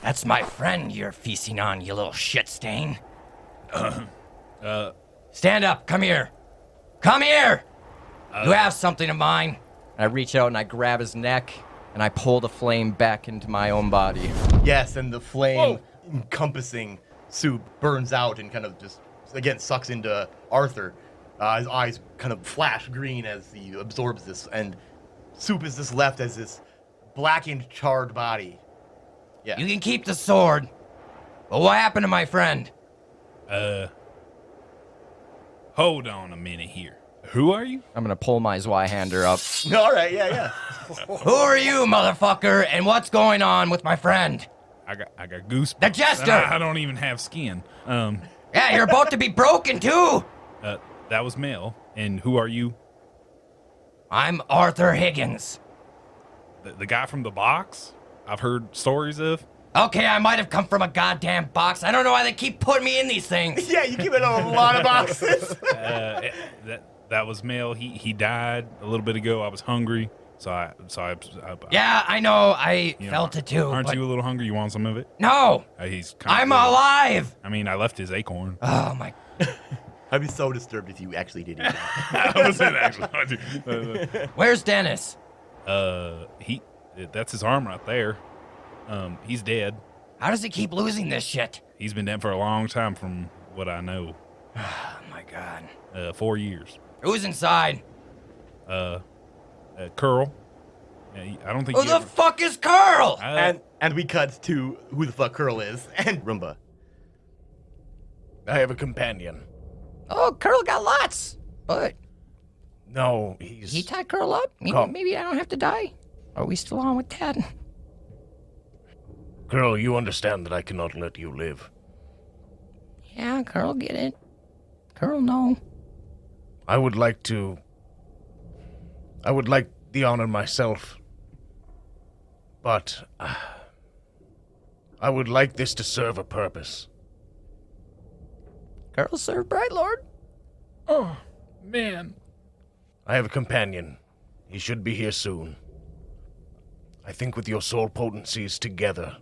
That's my friend you're feasting on, you little shit stain. Stand up. Come here. Come here. You have something of mine. I reach out and I grab his neck, and I pull the flame back into my own body. Yes, and the flame encompassing Soup burns out and kind of just, again, sucks into Arthur. His eyes kind of flash green as he absorbs this, and Soup is just left as this blackened, charred body. Yeah. You can keep the sword. But what happened to my friend? Hold on a minute here. Who are you? I'm gonna pull my Zweihander up. All right, yeah. Who are you, motherfucker? And what's going on with my friend? I got goosebumps. The jester! And I don't even have skin. Yeah, you're about to be broken too. That was Mel. And who are you? I'm Arthur Higgins. The guy from the box I've heard stories of. Okay, I might have come from a goddamn box. I don't know why they keep putting me in these things. Yeah, you keep it on a lot of boxes. That was Mel. He died a little bit ago. I was hungry, so I Yeah, I know. I you know, felt it too. Aren't but you a little hungry? You want some of it? No, He's kind I'm alive. I mean, I left his acorn. Oh my. I'd be so disturbed if you actually did eat that. I wasn't actually. Where's Dennis? That's his arm right there. He's dead. How does he keep losing this shit? He's been dead for a long time, from what I know. Oh my god. 4 years. Who's inside? Kurl. I don't think. Who the fuck is Kurl? And we cut to who the fuck Kurl is and Rumba. I have a companion. Oh, Kurl got lots. But No, he tied Kurl up. Come. Maybe I don't have to die. Are we still on with that? Kurl, you understand that I cannot let you live. Yeah, Kurl get it. Kurl no. I would like the honor myself. But I would like this to serve a purpose. Kurl serve Bright Lord. Oh, man. I have a companion. He should be here soon. I think with your soul potencies together,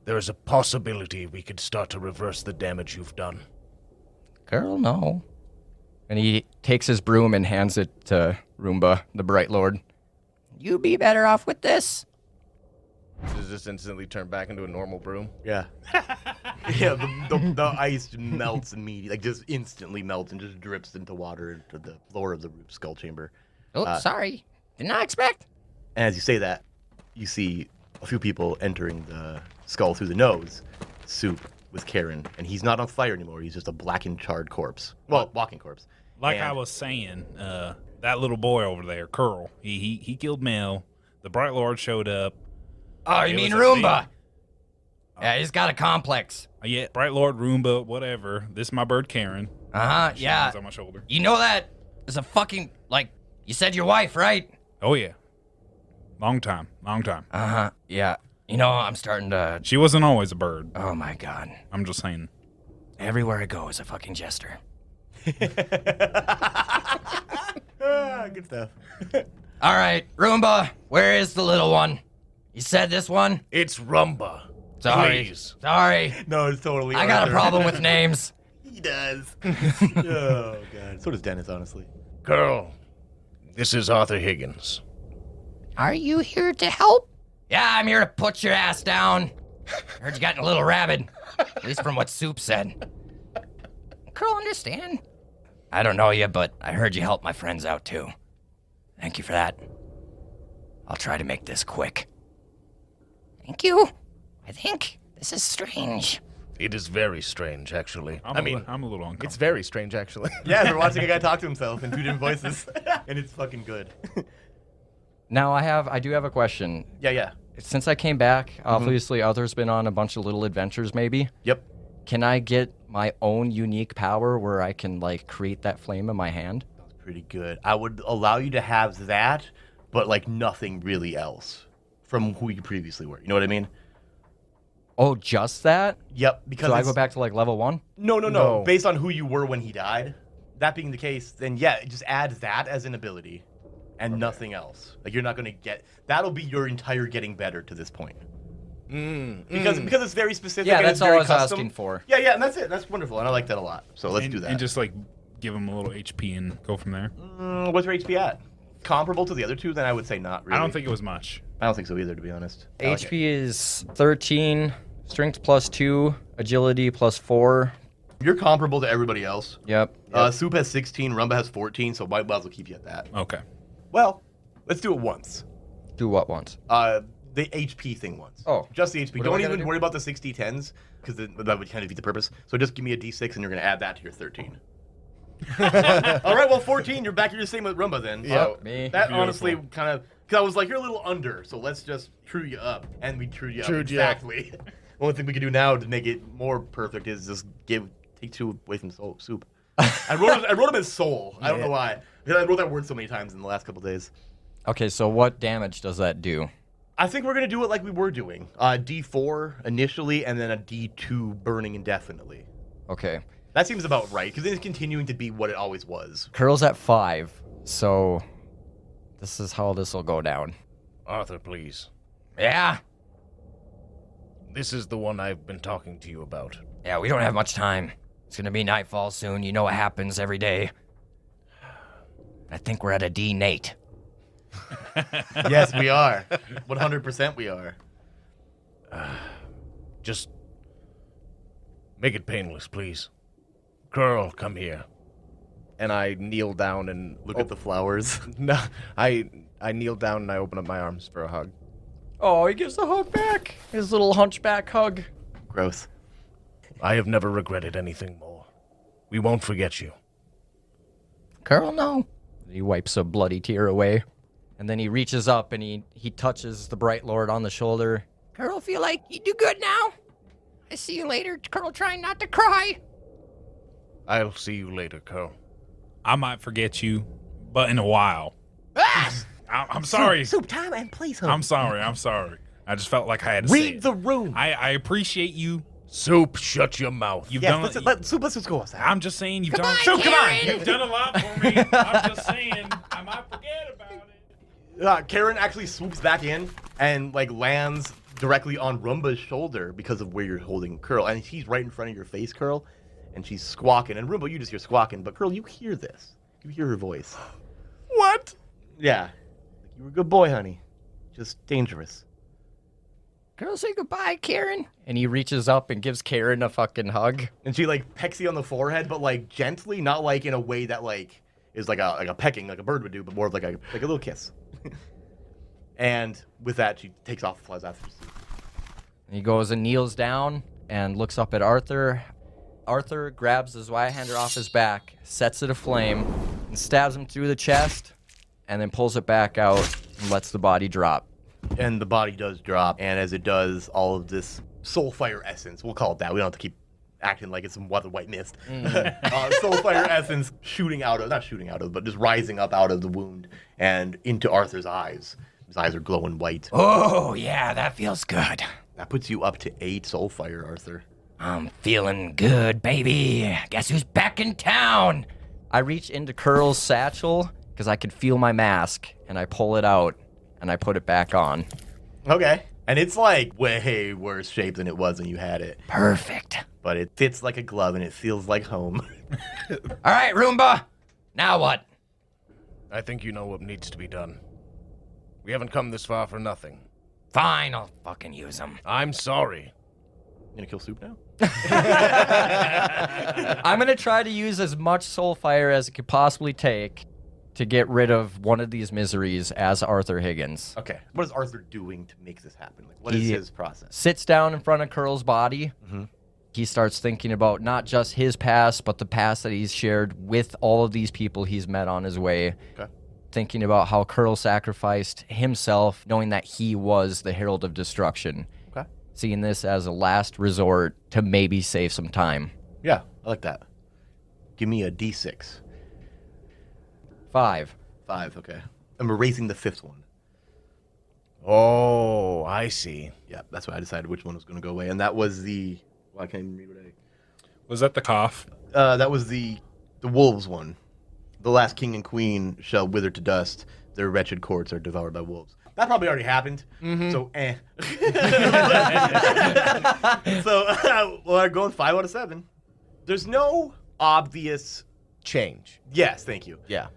there is a possibility we could start to reverse the damage you've done. Kurl no. And he takes his broom and hands it to Rumba, the Bright Lord. You be better off with this. Does this instantly turn back into a normal broom? Yeah. Yeah, the ice melts immediately, like just instantly melts and just drips into water into the floor of the skull chamber. Oh, sorry. Did not expect. And as you say that, you see a few people entering the skull through the nose. Soup with Karen, and he's not on fire anymore. He's just a blackened, charred corpse. Well, walking corpse. Like And- I was saying, that little boy over there, Kurl, he killed Mel. The Bright Lord showed up. Oh, you It mean was a Rumba? big- Yeah, he's got a complex. Yeah, Bright Lord, Rumba, whatever. This is my bird Karen. Uh-huh, She yeah. lands on my shoulder. You know that is a fucking, like, you said your wife, right? Oh yeah, long time. Uh-huh, yeah. You know, I'm starting to, She wasn't always a bird. oh my god. I'm just saying. Everywhere I go is a fucking jester. Good stuff. All right, Rumba, where is the little one? You said this one? It's Rumba. Sorry. Please. Sorry. No, it's totally. I got a Arthur. problem with names. He does. Oh god. So does Dennis, honestly. Kurl, this is Arthur Higgins. Are you here to help? Yeah, I'm here to put your ass down. Heard you got a little rabid. At least from what Soup said. Kurl, understand? I don't know you, but I heard you help my friends out too. Thank you for that. I'll try to make this quick. Thank you. I think this is strange. It is very strange, actually. I'm a little uncomfortable. It's very strange, actually. Yeah, we're watching a guy talk to himself in two different voices, and it's fucking good. Now I do have a question. Yeah. Since I came back, obviously Arthur's been on a bunch of little adventures maybe. Yep. Can I get my own unique power where I can like create that flame in my hand? That's pretty good. I would allow you to have that, but like nothing really else from who you previously were. You know what I mean? Oh, just that? Yep. Because So I it's- go back to like level 1? No. Based on who you were when he died, that being the case, then yeah, it just add that as an ability, and nothing else. Like you're not gonna get. That'll be your entire getting better to this point. Because it's very specific. Yeah, and that's it's all very I was custom. asking for. Yeah, and that's it. That's wonderful, and I like that a lot. So let's do that. And just like give him a little HP and go from there. What's your HP at? Comparable to the other two? Then I would say not really. I don't think it was much. I don't think so either, to be honest. I like it. HP is 13, strength +2, agility +4. You're comparable to everybody else. Yep. Soup has 16, Rumba has 14, so might as well keep you at that. Okay. Well, let's do it once. Do what once? The HP thing once. Oh. Just the HP. What do I Don't gotta even do? worry about the 60-10s, because that would kind of defeat the purpose. So just give me a D6, and you're going to add that to your 13. All right, well, 14, you're back. You're the same with Rumba then. So me. that Beautiful. honestly kind of, because I was like, you're a little under, so let's just true you up. And we true you up Trued you up. exactly. Only thing we can do now to make it more perfect is just take 2 away from Soup. I wrote him as soul. I don't know why. Because I wrote that word so many times in the last couple days. Okay, so what damage does that do? I think we're going to do it like we were doing. D4 initially, and then a D2 burning indefinitely. Okay. That seems about right, because it's continuing to be what it always was. Kurl's at 5, so this is how this will go down. Arthur, please. Yeah? This is the one I've been talking to you about. Yeah, we don't have much time. It's gonna be nightfall soon. You know what happens every day. I think we're at a D, Nate. Yes, we are. 100% we are. Just make it painless, please. Kurl, come here. And I kneel down and Look at the flowers. No, I kneel down and I open up my arms for a hug. Oh, he gives the hug back. His little hunchback hug. Gross. I have never regretted anything more. We won't forget you. Kurl, no. He wipes a bloody tear away. And then he reaches up and he touches the Bright Lord on the shoulder. Kurl, feel like you do good now? I see you later, Kurl, trying not to cry. I'll see you later, Kurl. I might forget you, but in a while. I'm sorry. Soup time and please, I'm sorry. I just felt like I had to say Read it. the room. I appreciate you. Soup, shut your mouth. You've Yes, done. Soup, let's just go outside. I'm just saying you've Come done. on, Soup, come on. Karen. You've done a lot for me. I'm just saying I might forget about it. Karen actually swoops back in and like lands directly on Rumba's shoulder because of where you're holding Kurl, and she's right in front of your face, Kurl, and she's squawking. And Rumba, you just hear squawking, but Kurl, you hear this. You hear her voice. What? Yeah, you were a good boy, honey. Just dangerous. Kurl, say goodbye, Karen. And he reaches up and gives Karen a fucking hug. And she like pecks you on the forehead, but like gently, not like in a way that like is like a pecking like a bird would do, but more of like a little kiss. And with that, she takes off, flies after. And he goes and kneels down and looks up at Arthur. Arthur grabs his Zweihander off his back, sets it aflame, and stabs him through the chest, and then pulls it back out and lets the body drop. And the body does drop, and as it does, all of this soulfire essence, we'll call it that. We don't have to keep acting like it's some weather white mist. Soulfire essence shooting out of, not shooting out of, but just rising up out of the wound and into Arthur's eyes. His eyes are glowing white. Oh, yeah, that feels good. That puts you up to 8 soulfire, Arthur. I'm feeling good, baby. Guess who's back in town? I reach into Kurl's satchel because I could feel my mask, and I pull it out, and I put it back on. Okay. And it's like way worse shape than it was when you had it. Perfect. But it fits like a glove and it feels like home. All right, Rumba. Now what? I think you know what needs to be done. We haven't come this far for nothing. Fine, I'll fucking use them. I'm sorry. You gonna kill Soup now? I'm going to try to use as much soulfire as it could possibly take to get rid of one of these miseries as Arthur Higgins. Okay. What is Arthur doing to make this happen? Like, what is his process? Sits down in front of Kurl's body. Mm-hmm. He starts thinking about not just his past, but the past that he's shared with all of these people he's met on his way. Okay. Thinking about how Kurl sacrificed himself, knowing that he was the Herald of Destruction. Okay. Seeing this as a last resort to maybe save some time. Yeah, I like that. Give me a D6. 5. 5, okay. I'm erasing the 5th one. Oh, I see. Yeah, that's why I decided which one was going to go away. And that was the... Well, I can't even read what Was that the cough? that was the wolves one. The last king and queen shall wither to dust. Their wretched courts are devoured by wolves. That probably already happened. So, So, we're going 5 out of 7. There's no obvious... Change. Yes, thank you. Yeah.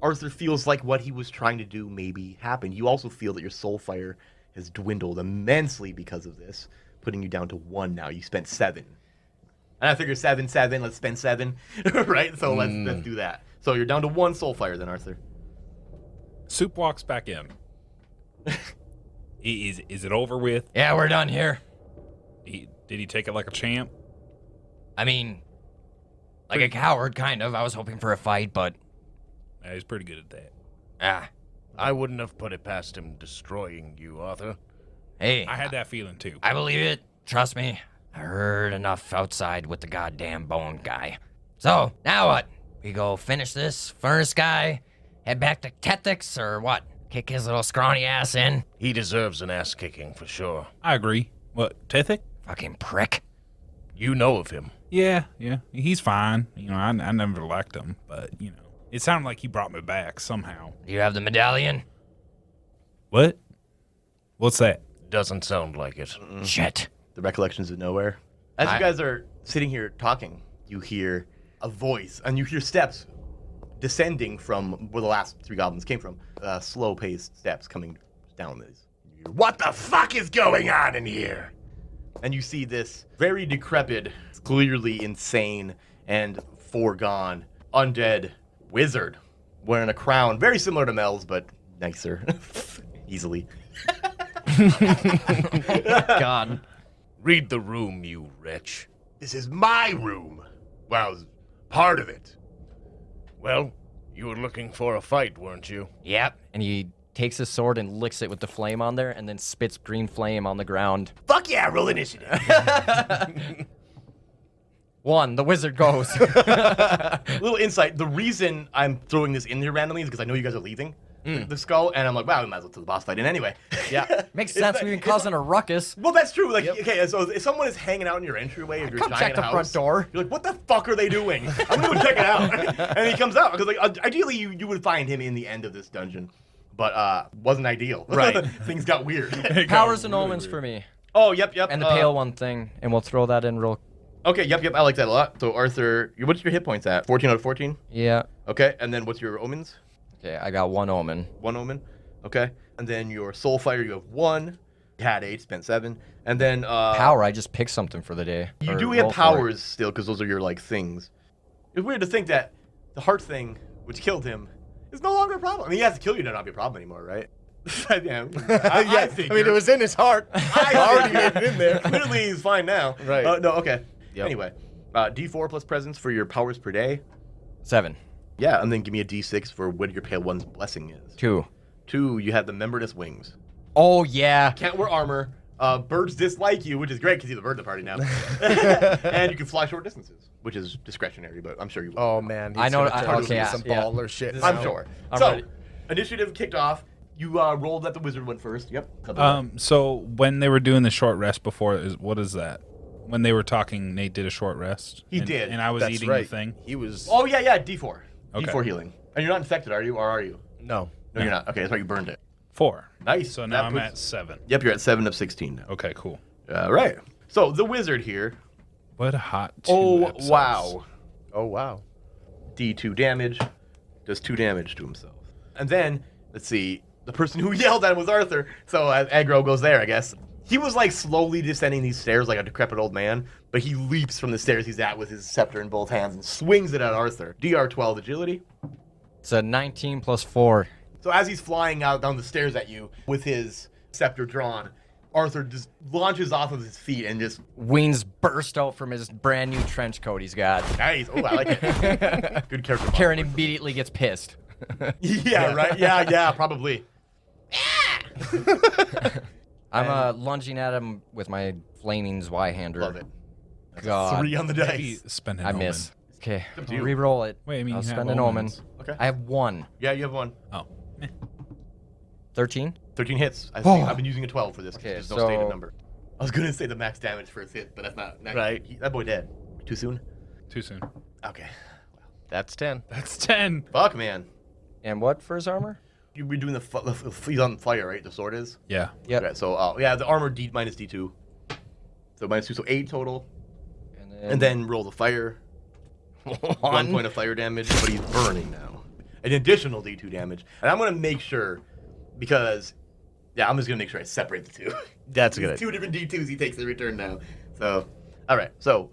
Arthur feels like what he was trying to do maybe happened. You also feel that your soul fire has dwindled immensely because of this, putting you down to 1 now. You spent 7. And I figure 7, let's spend 7, right? So let's do that. So you're down to 1 soul fire then, Arthur. Soup walks back in. Is it over with? Yeah, we're done here. Did he take it like a champ? I mean, like a coward, kind of. I was hoping for a fight, but... Yeah, he's pretty good at that. Ah. I wouldn't have put it past him destroying you, Arthur. Hey. I had that feeling too. I believe it. Trust me. I heard enough outside with the goddamn bone guy. So, now what? We go finish this furnace guy, head back to Tethix, or what? Kick his little scrawny ass in. He deserves an ass kicking for sure. I agree. What, Tethik? Fucking prick. You know of him. Yeah. He's fine. I never liked him, but, it sounded like he brought me back somehow. Do you have the medallion? What? What's that? Doesn't sound like it. Shit. The recollections of nowhere. As you guys are sitting here talking, you hear a voice, and you hear steps descending from where the last 3 goblins came from. Slow-paced steps coming down this. What the fuck is going on in here? And you see this very decrepit, clearly insane and foregone undead wizard wearing a crown, very similar to Mel's, but nicer, easily. God. Read the room, you wretch. This is my room. Well, part of it. Well, you were looking for a fight, weren't you? Yep. And he takes his sword and licks it with the flame on there and then spits green flame on the ground. Fuck yeah, roll initiative. 1, the wizard goes. Little insight, the reason I'm throwing this in here randomly is because I know you guys are leaving the skull, and I'm like, wow, we might as well throw the boss fight in anyway. Yeah. Makes sense. We've been causing a ruckus. Well, that's true. Like, okay, so if someone is hanging out in your entryway of your Come giant check the house, front door. you're like, what the fuck are they doing? I'm gonna go check it out. And he comes out because, like, ideally you would find him in the end of this dungeon, but wasn't ideal. Right. Things got weird. Powers and omens for me. Oh, yep. And the pale one thing. And we'll throw that in real. Okay, yep. I like that a lot. So Arthur, what's your hit points at? 14 out of 14. Yeah. Okay, and then what's your omens? Okay, I got 1 omen. 1 omen. Okay, and then your soul fire, you have 1. You had 8, spent 7, and then Power, I just picked something for the day. You Or do have roll for it. powers still, because those are your like things. It's weird to think that the heart thing, which killed him, is no longer a problem. I mean, he has to kill you to not be a problem anymore, right? Yeah, I I mean, it was in his heart. I already had it in there. Clearly, he's fine now. Right. No, okay. Yep. Anyway, D4 plus presence for your powers per day. 7. Yeah, and then give me a D6 for what your Pale One's blessing is. 2. 2, you have the membranous wings. Oh, yeah. Can't wear armor. Birds dislike you, which is great because you're the bird of the party now. And you can fly short distances, which is discretionary, but I'm sure you will. Oh, man. I know- Gonna turn okay, into some yeah. baller shit. I'm now. sure. I'm so, ready. initiative kicked off. You rolled that the wizard went first. Yep. So when they were doing the short rest before, what is that? When they were talking, Nate did a short rest. He did. And I was That's eating right. the thing. He was... Oh, yeah, D4. Okay. D4 healing. And you're not infected, are you? Or are you? No. No, you're not. Okay, that's why you burned it. 4. Nice. So now That I'm puts- at 7. Yep, you're at 7 of 16 now. Okay, cool. All right. So, the wizard here. What a hot 2 Oh, episodes. wow. Oh, wow. D2 damage. Does 2 damage to himself. And then, let's see. The person who yelled at him was Arthur. So, aggro goes there, I guess. He was, like, slowly descending these stairs like a decrepit old man. But he leaps from the stairs he's at with his scepter in both hands and swings it at Arthur. DR12 agility. It's a 19 plus 4. So as he's flying out down the stairs at you with his scepter drawn, Arthur just launches off of his feet and just... Wings burst out from his brand new trench coat he's got. Nice. Oh, I like it. Good character. Karen immediately gets pissed. Yeah, right? Yeah, probably. I'm lunging at him with my flaming Y-hander. Love it. God. 3 on the Maybe dice. spend an I omen. miss. Okay, up to I'll you. re-roll it. Wait, I mean, I'll you have spend an omen. omens. Okay. I have 1. Yeah, you have 1. Oh. 13? 13 hits. I think I've been using a 12 for this. 'cause Okay, there's no stated so- number. I was going to say the max damage for his hit, but that's not... Right. That boy dead. Too soon? Too soon. Okay. That's 10. That's 10. Fuck, man. And what for his armor? You're doing he's on fire, right? The sword is? Yeah. Yep. Okay, so, yeah, the armor minus D2. So minus 2, so 8 total. And And then roll the fire. 1 point of fire damage, but he's burning now. An additional D2 damage. And I'm going to make sure, because, yeah, I'm just going to make sure I separate the two. That's good. 2 different D2s he takes every turn now. So, all right. So,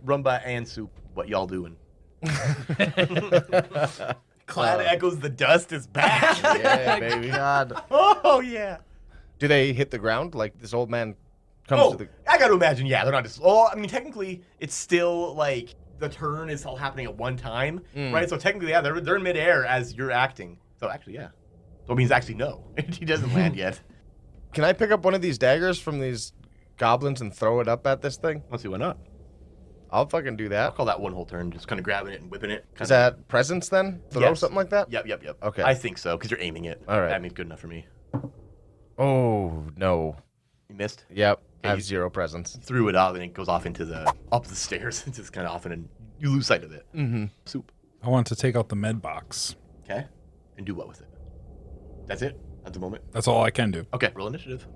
Rumba and Soup, what y'all doing? Cloud echoes the dust is back. Yeah, baby. God. Oh, yeah. Do they hit the ground? Like this old man comes to the... I got to imagine, yeah, they're not just... Oh, I mean, technically, it's still, like, the turn is all happening at one time, right? So technically, yeah, they're in midair as you're acting. So actually, yeah. So it means actually no. He doesn't land yet. Can I pick up one of these daggers from these goblins and throw it up at this thing? Let's see, why not? I'll fucking do I'll that. call that one whole turn, just kind of grabbing it and whipping it. Is that presence then? Throw Yes. something like that? Yep. Okay. I think so, because you're aiming it. All right. That means good enough for me. Oh, no. You missed? Yep. I have you- 0 presence. Threw it out, and it goes off up the stairs. It's just kind of off, and you lose sight of it. Mm-hmm. Soup. I want to take out the med box. Okay. And do what with it? That's it at the moment? That's all I can do. Okay. Roll initiative.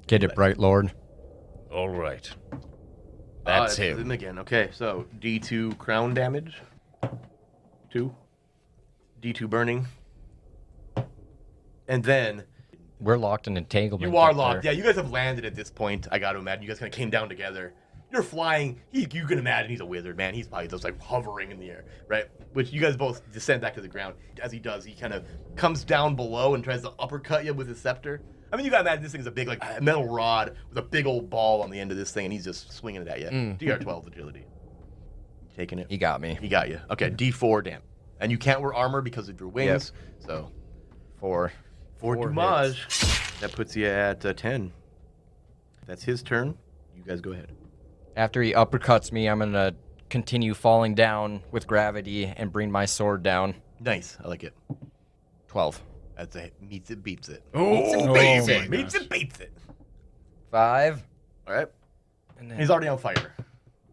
Get it right, Lord. All right. That's him. Him again. Okay, so D2 crown damage. 2. D2 burning. And then We're locked in entanglement. you are up locked. there. Yeah, you guys have landed at this point. I got to imagine you guys kind of came down together. You're flying. You can imagine he's a wizard, man. He's probably just like hovering in the air, right? Which you guys both descend back to the ground. As he does, he kind of comes down below and tries to uppercut you with his scepter. I mean, you gotta imagine this thing's a big, like, metal rod with a big old ball on the end of this thing, and he's just swinging it at you. DR12 agility. Taking it. He got me. He got you. Okay, D4 damage. And you can't wear armor because of your wings. So, 4. 4 damage. That puts you at 10. That's his turn. You guys go ahead. After he uppercuts me, I'm gonna continue falling down with gravity and bring my sword down. Nice. I like it. 12. That's a meets it, beats it. Oh, baby. baby. Meets it, beats it. 5. All right. And then, He's already on fire.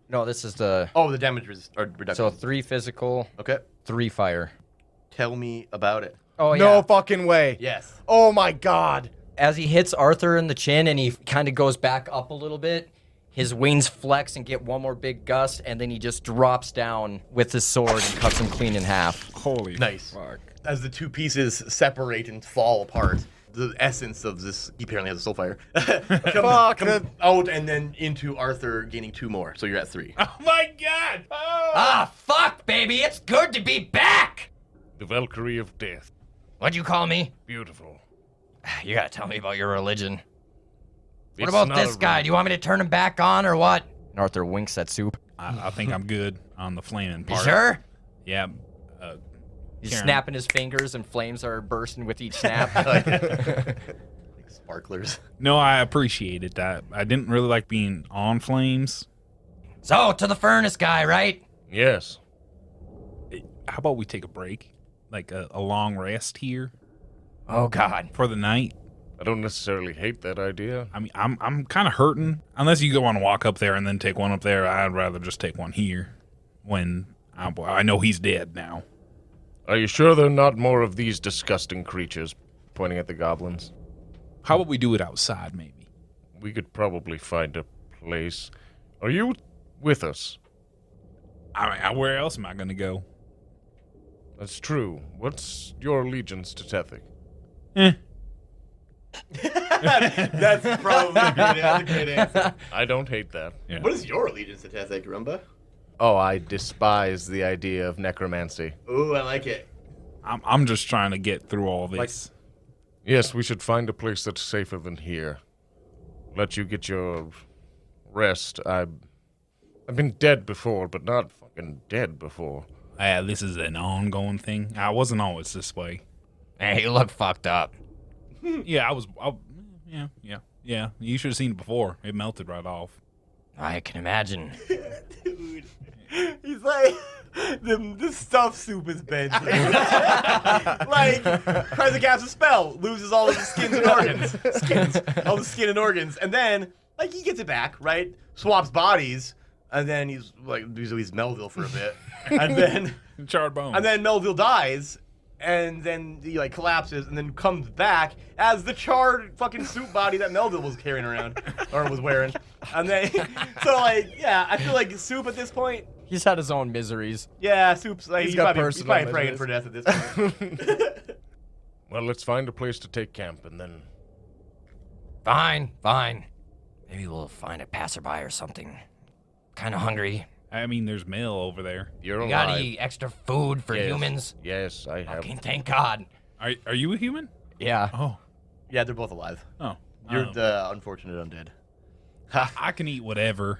no, this is the... Oh, the damage reduction. So 3 physical, Okay. 3 fire. Tell me about it. Oh, No yeah. fucking way. Yes. Oh, my God. As he hits Arthur in the chin and he kind of goes back up a little bit, his wings flex and get one more big gust, and then he just drops down with his sword and cuts him clean in half. Holy Nice. fuck. As the two pieces separate and fall apart, the essence of this, he apparently has a soul fire, comes out and then into Arthur, gaining 2 more. So you're at 3. Oh my god! Oh. Ah, fuck, baby. It's good to be back. The Valkyrie of Death. What'd you call me? Beautiful. You gotta tell me about your religion. What about this guy? Do you want me to turn him back on or what? And Arthur winks at Soup. I think I'm good on the flaming You part. sure? Yeah. He's Karen. snapping his fingers and flames are bursting with each snap. Like sparklers. No, I appreciate it. I didn't really like being on flames. So, to the furnace guy, right? Yes. How about we take a break? Like a long rest here Oh, God. for the night? I don't necessarily hate that idea. I mean, I'm kind of hurting. Unless you go want to walk up there and then take one up there, I'd rather just take one here. When I know he's dead now. Are you sure there are not more of these disgusting creatures? Pointing at the goblins. How about we do it outside, maybe? We could probably find a place. Are you with us? I mean, where else am I going to go? That's true. What's your allegiance to Tethic? That's probably a great answer. I don't hate that. Yeah. What is your allegiance to Tazek, Rumba? Oh, I despise the idea of necromancy. Ooh, I like it. I'm just trying to get through all this. Yes, we should find a place that's safer than here. Let you get your rest. I've been dead before, but not fucking dead before. This is an ongoing thing. I wasn't always this way. Hey, you look fucked up. Yeah, yeah. You should have seen it before. It melted right off. I can imagine. Dude, he's like, the stuff Soup has been through. Like, tries to cast a spell, loses all of his skins and organs. All the skin and organs. And then, like, he gets it back, right? Swaps bodies. And then he's, like, he's Melville for a bit. And then... Charred bones. And then Melville dies, and then he like collapses, and then comes back as the charred fucking suit body that Melville was carrying around or was wearing. And then, so like, yeah, I feel like Soup at this point. He's had his own miseries. Yeah, Soup's like He's he's got probably personal praying miseries. for death at this point. Well, let's find a place to take camp, and then... Fine. Maybe we'll find a passerby or something. Kind of hungry. I mean, there's mail over there. You're You alive. got any extra food for Yes. humans? Yes, I have. Fucking thank God. Are you a human? Yeah. Oh. Yeah, they're both alive. Oh. You're the unfortunate undead. I can eat whatever.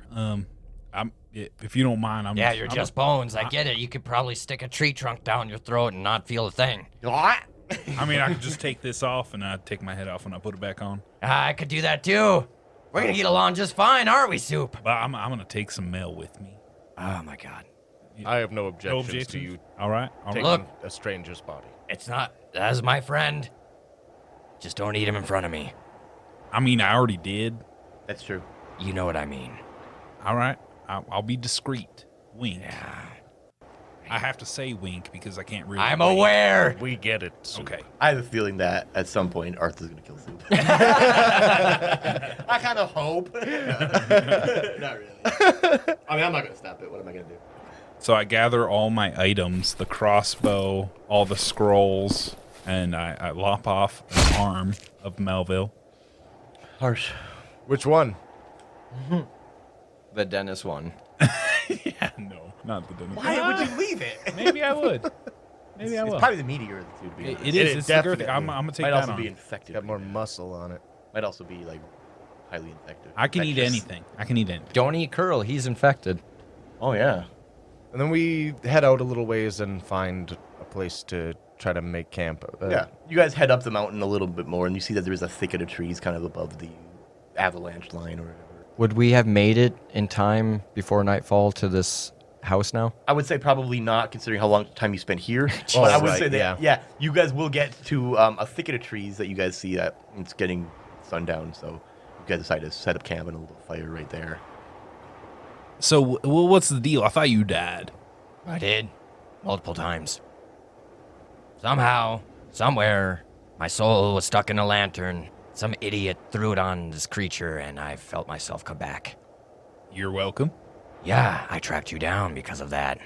If you don't mind, Yeah, you're just bones. I get it. You could probably stick a tree trunk down your throat and not feel a thing. I mean, I could just take this off and I take my head off and I put it back on. I could do that too. We're gonna get along just fine, aren't we, Soup? But I'm gonna take some mail with me. Oh my God. I have no objections, objections? to you All right. taking Look. a stranger's body. It's not. That's my friend. Just don't eat him in front of me. I mean, I already did. That's true. You know what I mean. All right. I'll be discreet. Wink. Yeah. I have to say wink because I can't really. I'm wink. aware. We get it. Soup. Okay. I have a feeling that at some point Arthur's gonna kill Soup. I kind of hope. Not really. I mean, I'm not gonna stop it. What am I gonna do? So I gather all my items, the crossbow, all the scrolls, and I lop off an arm of Melville. Harsh. Which one? The Dennis one. Yeah, no, not the dinner. Why would you leave it? Maybe I would. Maybe I It's will. probably the meteor of the two. To be honest. It is. It's the girthy. definitely. I'm gonna take Might that also on. be infected. Got more muscle on it. Might also be like highly infected. I can eat Infectious. anything. I can eat anything. Don't eat Kurl. He's infected. Oh yeah. And then we head out a little ways and find a place to try to make camp. Yeah. You guys head up the mountain a little bit more, and you see that there is a thicket of trees kind of above the avalanche line or whatever. Would we have made it in time before nightfall to this house now? I would say probably not, considering how long time you spent here. But I would right, say that yeah. you guys will get to a thicket of trees that you guys see that it's getting sundown. So you guys decide to set up camp and a little fire right there. So, well, what's the deal? I thought you died. I did. Multiple times. Somehow, somewhere, my soul was stuck in a lantern. Some idiot threw it on this creature, and I felt myself come back. You're welcome. Yeah, I tracked you down because of that.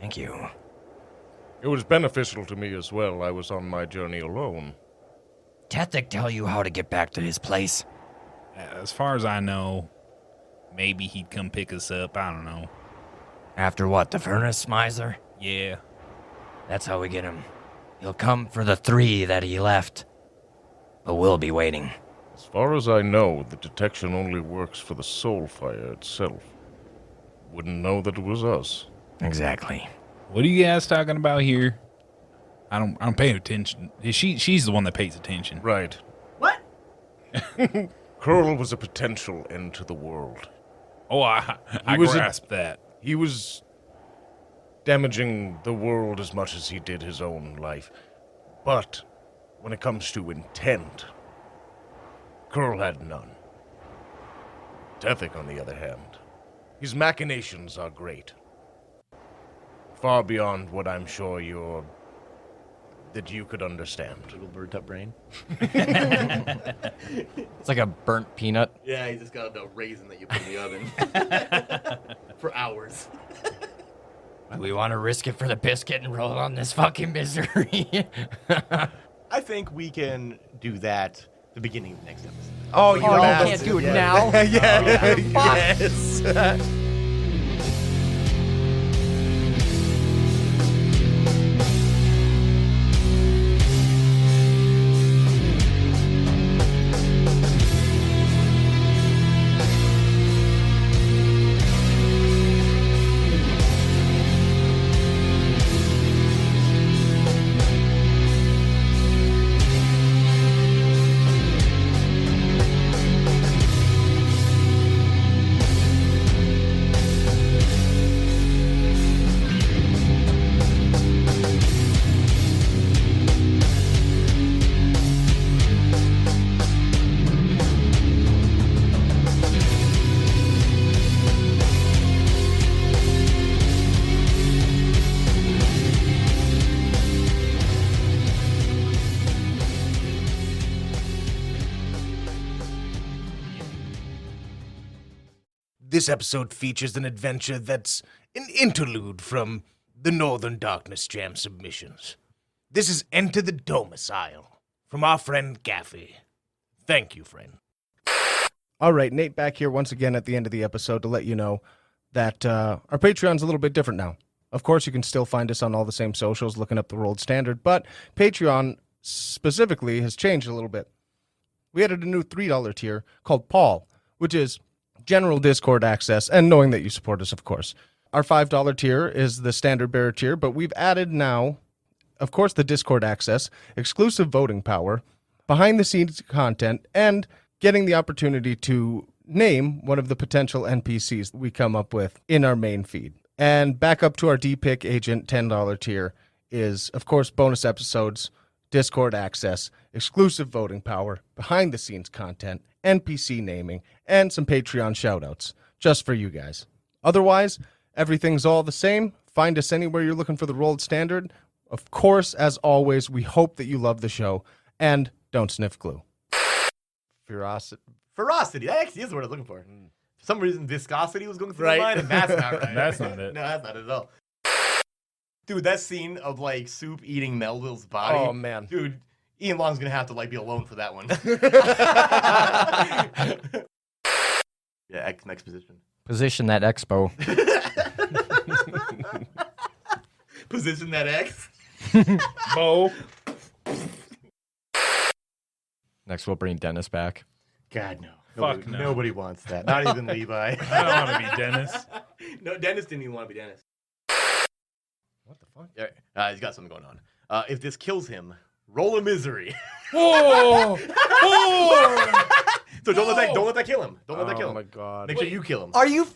Thank you. It was beneficial to me as well. I was on my journey alone. Tethik tell you how to get back to his place? As far as I know, maybe he'd come pick us up. I don't know. After what, the Furnace Mizer? Yeah. That's how we get him. He'll come for the 3 that he left. But we'll be waiting. As far as I know, the detection only works for the soul fire itself. Wouldn't know that it was us. Exactly. What are you guys talking about here? I'm paying attention. She's the one that pays attention. Right. What? Kurl was a potential end to the world. Oh, I was a- grasp that. He was damaging the world as much as he did his own life. But when it comes to intent, Kurl had none. Tethik, on the other hand, his machinations are great. Far beyond what I'm sure that you could understand. Little burnt up brain. It's like a burnt peanut. Yeah, he just got a raisin that you put in the oven for hours. Do we want to risk it for the biscuit and roll on this fucking misery? I think we can do that at the beginning of the next episode. Oh, you bastard. can't do it Yeah. now? Yes. This episode features an adventure that's an interlude from the Northern Darkness Jam submissions. This is Enter the Dome-icile from our friend Gaffy. Thank you, friend. All right, Nate back here once again at the end of the episode to let you know that our Patreon's a little bit different now. Of course, you can still find us on all the same socials looking up the World Standard, but Patreon specifically has changed a little bit. We added a new $3 tier called Paul, which is general Discord access, and knowing that you support us, of course. Our $5 tier is the standard bearer tier, but we've added now, of course, the Discord access, exclusive voting power, behind-the-scenes content, and getting the opportunity to name one of the potential NPCs we come up with in our main feed. And back up to our D-Pick Agent $10 tier is, of course, bonus episodes, Discord access, exclusive voting power, behind-the-scenes content, NPC naming, and some Patreon shoutouts, just for you guys. Otherwise, everything's all the same. Find us anywhere you're looking for the rolled standard. Of course, as always, we hope that you love the show, and don't sniff glue. Ferocity. That actually is the word I was looking for. For some reason, viscosity was going through Right. my mind, and that's not right. That's not it. No, that's not it at all. Dude, that scene of like Soup eating Melville's body. Oh, man. Dude, Ian Long's gonna have to like be alone for that one. Yeah, next position. Position that expo. Position that X. Bo. Next, we'll bring Dennis back. God no. Fuck no. Nobody wants that. Not even Levi. I don't want to be Dennis. No, Dennis didn't even want to be Dennis. What the fuck? Yeah, he's got something going on. If this kills him, roll a misery. Whoa! Whoa! So don't let that kill him. Don't let that kill Oh him. my god. Make sure you kill him. Are you